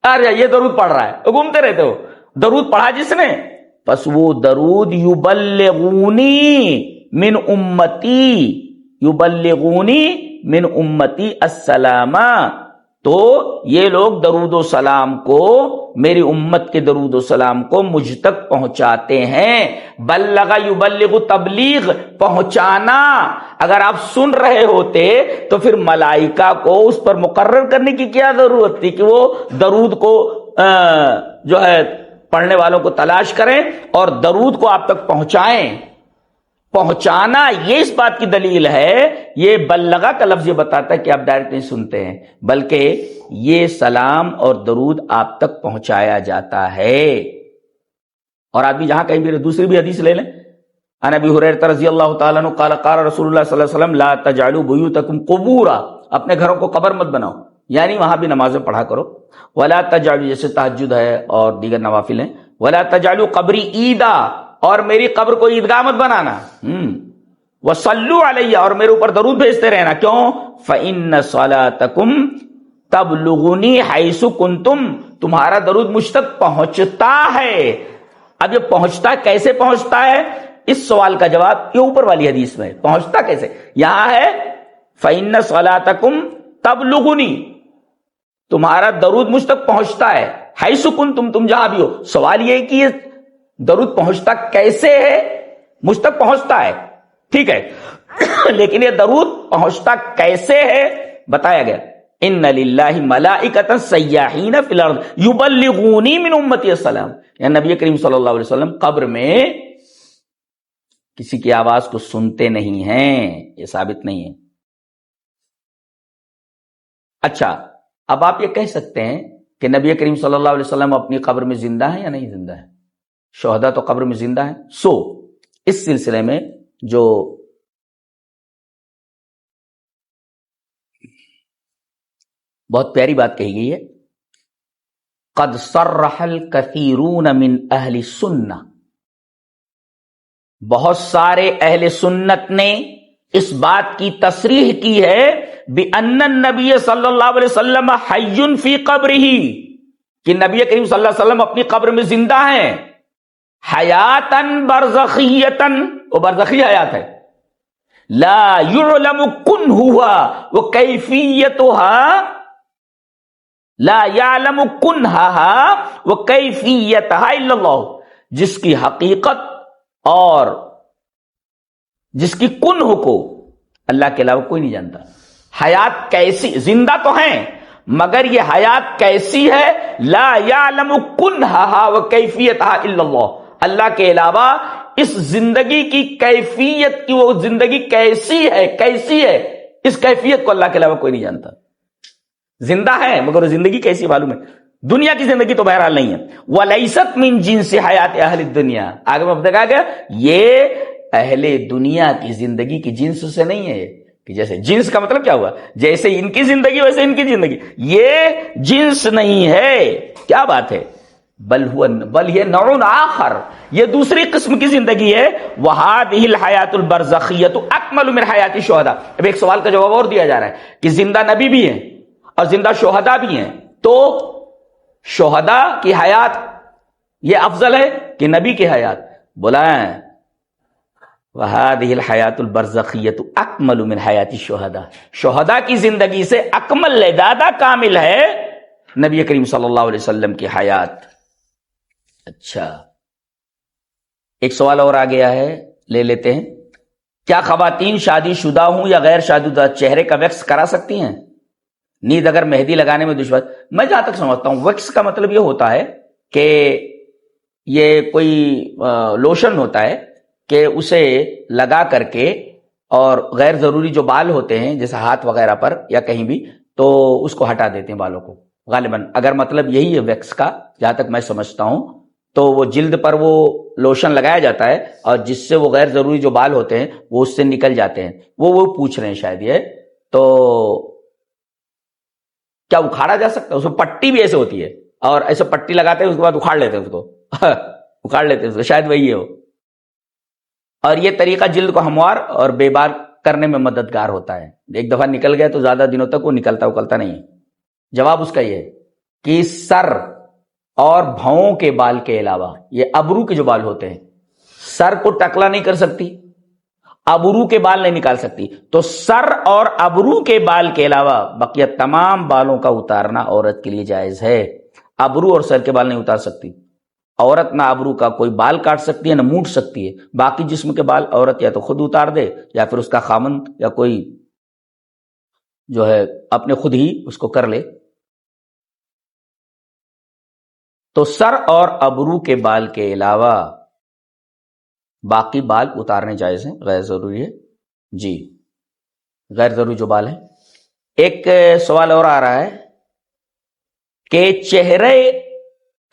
ارے یہ درود پڑھ رہا ہے، گھومتے رہتے ہو. درود پڑھا جس نے، بس وہ درود یبلغونی من امتی، یبلغونی من امتی السلام، تو یہ لوگ درود و سلام کو، میری امت کے درود و سلام کو مجھ تک پہنچاتے ہیں. بلغ یبلغ، تبلیغ، پہنچانا. اگر آپ سن رہے ہوتے تو پھر ملائکہ کو اس پر مقرر کرنے کی کیا ضرورت تھی کہ وہ درود کو جو ہے پڑھنے والوں کو تلاش کریں اور درود کو آپ تک پہنچائیں. پہنچانا یہ اس بات کی دلیل ہے، یہ بلغہ کا لفظ یہ بتاتا ہے کہ آپ ڈائریکٹ نہیں سنتے ہیں، بلکہ یہ سلام اور درود آپ تک پہنچایا جاتا ہے. اور آدمی جہاں کہیں بھی دوسری بھی حدیث لے لیں، عن ابی ہریرہ رضی اللہ تعالیٰ عنہ قال قال رسول اللہ صلی اللہ علیہ وسلم لا تجعلوا بیوتکم قبورا، اپنے گھروں کو قبر مت بناؤ، یعنی وہاں بھی نمازیں پڑھا کرو. ولا تجعلوا، جیسے تہجد ہے اور دیگر نوافل ہیں، ولا تجعلوا قبری عیدا، اور میری قبر کو عیدگاہ مت بنانا. وصلوا علیہ، اور میرے اوپر درود بھیجتے رہنا. کیوں؟ فإن صلاتکم تبلغنی حیث کنتم، تمہارا درود مجھ تک پہنچتا ہے. اب یہ پہنچتا کیسے پہنچتا ہے؟ اس سوال کا جواب یہ اوپر والی حدیث میں. پہنچتا کیسے؟ یہاں ہے فإن صلاتکم تبلغنی، تمہارا درود مجھ تک پہنچتا ہے. حیث کنتم، تم جہاں بھی ہو. سوال یہ کہ یہ درود پہنچتا کیسے ہے؟ مجھ تک پہنچتا ہے، ٹھیک ہے، لیکن یہ درود پہنچتا کیسے ہے بتایا گیا. ان للہ ملائکۃ سیاحین فی الارض یبلغونی من امتی السلام. یعنی نبی کریم صلی اللہ علیہ وسلم قبر میں کسی کی آواز کو سنتے نہیں ہیں، یہ ثابت نہیں ہے. اچھا، اب آپ یہ کہہ سکتے ہیں کہ نبی کریم صلی اللہ علیہ وسلم اپنی قبر میں زندہ ہیں یا نہیں زندہ ہیں؟ شہداء تو قبر میں زندہ ہیں. اس سلسلے میں جو بہت پیاری بات کہی گئی ہے، قد صرح الکثیرون من اہل السنہ، بہت سارے اہل سنت نے اس بات کی تصریح کی ہے بأن النبی صلی اللہ علیہ وسلم حی فی قبرہ، کہ نبی کریم صلی اللہ علیہ وسلم اپنی قبر میں زندہ ہیں. حیاتن برزخیتن، وہ برزخی حیات ہے. لا یعلم کنہها وکیفیتها، لا یعلم کنہها وکیفیتها الا اللہ، جس کی حقیقت اور جس کی کنہ کو اللہ کے علاوہ کوئی نہیں جانتا. حیات کیسی، زندہ تو ہیں مگر یہ حیات کیسی ہے؟ لا یعلم کنہها وکیفیتها الا اللہ، اللہ کے علاوہ اس زندگی کی کیفیت کی، وہ زندگی کیسی ہے، کیسی ہے، اس کیفیت کو اللہ کے علاوہ کوئی نہیں جانتا. زندہ ہے مگر زندگی کیسی معلوم ہے. دنیا کی زندگی تو بہرحال نہیں ہے. وَلَيْسَتْ مِن جِنْسِ حَيَاتِ أَهْلِ الدُّنْيَا، آگے میں بتایا گیا یہ اہل دنیا کی زندگی کی جنس سے نہیں ہے. کہ جیسے جنس کا مطلب کیا ہوا؟ جیسے ان کی زندگی ویسے ان کی زندگی، یہ جنس نہیں ہے. کیا بات ہے؟ بل یہ نوع آخر، یہ دوسری قسم کی زندگی ہے. وَهَذِهِ الْحَيَاةُ الْبَرْزَخِيَّةُ أَكْمَلُ مِنْ حَيَاةِ الشُّهَدَاء. اب ایک سوال کا جواب اور دیا جا رہا ہے کہ زندہ نبی بھی ہیں اور زندہ شہداء بھی ہیں، تو شہداء کی حیات یہ افضل ہے کہ نبی کی حیات؟ بلائیں وَهَذِهِ الْحَيَاةُ الْبَرْزَخِيَّةُ أَكْمَلُ مِنْ حَيَاةِ الشُّهَدَاء. شہداء کی زندگی سے اکمل ہے، زیادہ کامل ہے نبی کریم صلی اللہ علیہ وسلم کی حیات. اچھا، ایک سوال اور آ گیا ہے، لے لیتے ہیں. کیا خواتین شادی شدہ ہوں یا غیر شادی شدہ چہرے کا ویکس کرا سکتی ہیں؟ نیند اگر مہندی لگانے میں دشوار، میں جہاں تک سمجھتا ہوں ویکس کا مطلب یہ ہوتا ہے کہ یہ کوئی لوشن ہوتا ہے کہ اسے لگا کر کے، اور غیر ضروری جو بال ہوتے ہیں جیسے ہاتھ وغیرہ پر یا کہیں بھی، تو اس کو ہٹا دیتے ہیں بالوں کو غالباً. اگر مطلب یہی ہے ویکس کا، جہاں تک میں سمجھتا ہوں، تو وہ جلد پر وہ لوشن لگایا جاتا ہے اور جس سے وہ غیر ضروری جو بال ہوتے ہیں وہ اس سے نکل جاتے ہیں. وہ پوچھ رہے ہیں شاید یہ. تو کیا اکھاڑا جا سکتا ہے؟ اس میں پٹی بھی ایسے ہوتی ہے اور ایسے پٹی لگاتے ہیں، اس کے بعد اکھاڑ لیتے ہیں اس کو اکھاڑ لیتے ہیں اس کو، شاید وہی ہے وہ. اور یہ طریقہ جلد کو ہموار اور بے بال کرنے میں مددگار ہوتا ہے. ایک دفعہ نکل گیا تو زیادہ دنوں تک وہ نکلتا اکلتا نہیں ہے. جواب اس کا یہ ہے کہ سر اور بھاؤں کے بال کے علاوہ، یہ ابرو کے جو بال ہوتے ہیں، سر کو ٹکلا نہیں کر سکتی ابرو کے بال نہیں نکال سکتی. تو سر اور ابرو کے بال کے علاوہ بقیہ تمام بالوں کا اتارنا عورت کے لیے جائز ہے. ابرو اور سر کے بال نہیں اتار سکتی عورت، نہ ابرو کا کوئی بال کاٹ سکتی ہے، نہ مونٹ سکتی ہے. باقی جسم کے بال عورت یا تو خود اتار دے یا پھر اس کا خامند یا کوئی جو ہے اپنے خود ہی اس کو کر لے. تو سر اور ابرو کے بال کے علاوہ باقی بال اتارنے جائز ہیں، غیر ضروری ہے. جی، غیر ضروری جو بال ہیں. ایک سوال اور آ رہا ہے کہ چہرے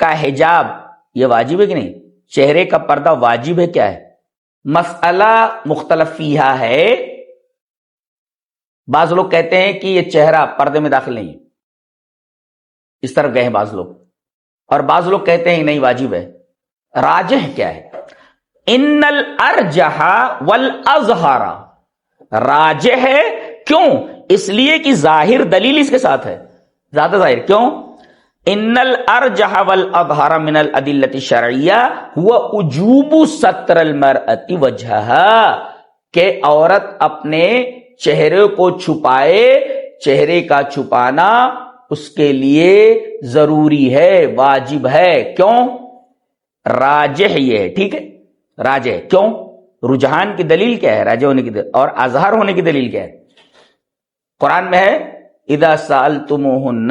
کا حجاب یہ واجب ہے کہ نہیں؟ چہرے کا پردہ واجب ہے کیا ہے؟ مسئلہ مختلف فیہا ہے. بعض لوگ کہتے ہیں کہ یہ چہرہ پردے میں داخل نہیں ہے، اس طرف گئے ہیں بعض لوگ، اور بعض لوگ کہتے ہیں نہیں واجب ہے. راجح کیا ہے؟ ان الارجح والاظہر، راجح ہے. کیوں؟ اس لیے کہ ظاہر دلیل اس کے ساتھ ہے، زیادہ ظاہر. کیوں؟ ان الارجح والاظہر من الادلۃ الشرعیہ هو وجوب ستر المرأة وجہها، کہ عورت اپنے چہرے کو چھپائے. چہرے کا چھپانا اس کے لیے ضروری ہے، واجب ہے. کیوں؟ راجح یہ ہے. ٹھیک ہے، راجح. کیوں؟ رجحان کی دلیل کیا ہے؟ راجح ہونے کی دلیل. اور اظہر ہونے کی دلیل کیا ہے؟ قرآن میں ہے اذا سألتموہن،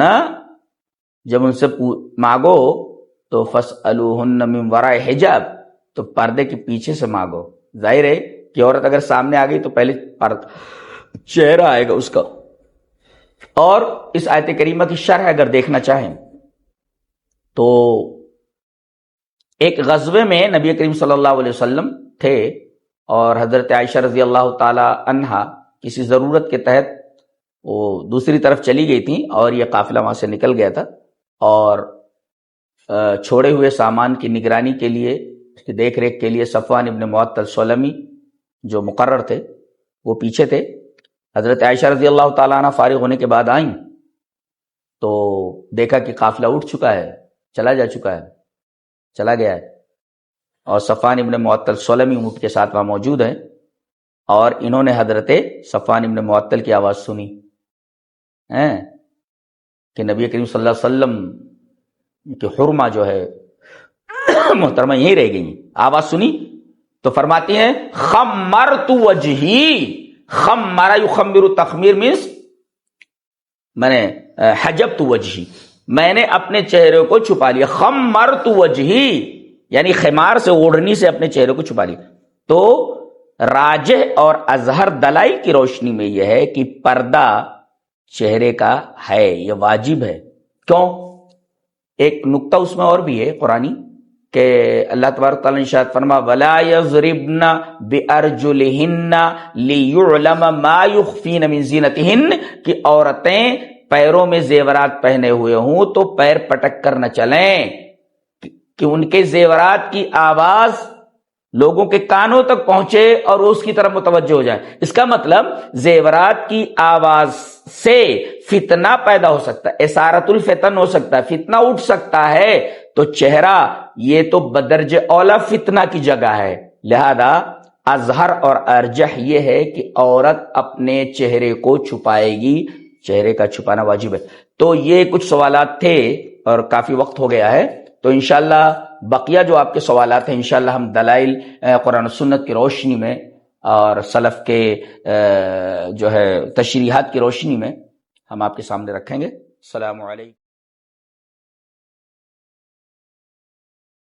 جب ان سے مانگو تو فاسألوہن من وراء حجاب، تو پردے کے پیچھے سے مانگو. ظاہر ہے کہ عورت اگر سامنے آ گئی تو پہلے چہرہ آئے گا اس کا. اور اس آیت کریمہ کی شرح اگر دیکھنا چاہیں تو ایک غزوے میں نبی کریم صلی اللہ علیہ وسلم تھے اور حضرت عائشہ رضی اللہ تعالی عنہا کسی ضرورت کے تحت وہ دوسری طرف چلی گئی تھیں اور یہ قافلہ وہاں سے نکل گیا تھا، اور چھوڑے ہوئے سامان کی نگرانی کے لیے، اس کی دیکھ ریکھ کے لیے صفوان ابن معطل سلمی جو مقرر تھے وہ پیچھے تھے. حضرت عائشہ رضی اللہ تعالیٰ عنہ فارغ ہونے کے بعد آئیں تو دیکھا کہ قافلہ اٹھ چکا ہے، چلا جا چکا ہے، چلا گیا ہے، اور صفوان ابن معطل سلمی اونٹ کے ساتھ وہاں موجود ہیں. اور انہوں نے حضرت صفوان ابن معطل کی آواز سنی کہ نبی کریم صلی اللہ علیہ وسلم کی حرمہ جو ہے محترمہ یہیں رہ گئی. آواز سنی تو فرماتی ہیں خمرت وجہی. خمر یخمر تخمیر مینس میں نے حجبت وجہی، میں نے اپنے چہرے کو چھپا لیا. خمرت وجہی یعنی خمار سے، اوڑھنی سے اپنے چہرے کو چھپا لیا. تو راجح اور اظہر دلائل کی روشنی میں یہ ہے کہ پردہ چہرے کا ہے، یہ واجب ہے. کیوں؟ ایک نقطہ اس میں اور بھی ہے قرآنی کہ اللہ تبارک تعالیٰ نے ارشاد فرما وَلَا يَضْرِبْنَ بِأَرْجُلِهِنَّ لِيُعْلَمَ مَا يُخْفِينَ مِن زِينَتِهِنَّ، کہ عورتیں پیروں میں زیورات پہنے ہوئے ہوں تو پیر پٹک کر نہ چلیں کہ ان کے زیورات کی آواز لوگوں کے کانوں تک پہنچے اور اس کی طرف متوجہ ہو جائے. اس کا مطلب زیورات کی آواز سے فتنہ پیدا ہو سکتا ہے، اسارت الفتن ہو سکتا ہے، فتنہ اٹھ سکتا ہے. تو چہرہ یہ تو بدرج اولا فتنہ کی جگہ ہے. لہذا اظہر اور ارجح یہ ہے کہ عورت اپنے چہرے کو چھپائے گی، چہرے کا چھپانا واجب ہے. تو یہ کچھ سوالات تھے اور کافی وقت ہو گیا ہے، تو انشاءاللہ بقیہ جو آپ کے سوالات ہیں انشاءاللہ ہم دلائل قرآن و سنت کی روشنی میں اور سلف کے جو ہے تشریحات کی روشنی میں ہم آپ کے سامنے رکھیں گے. السلام علیکم.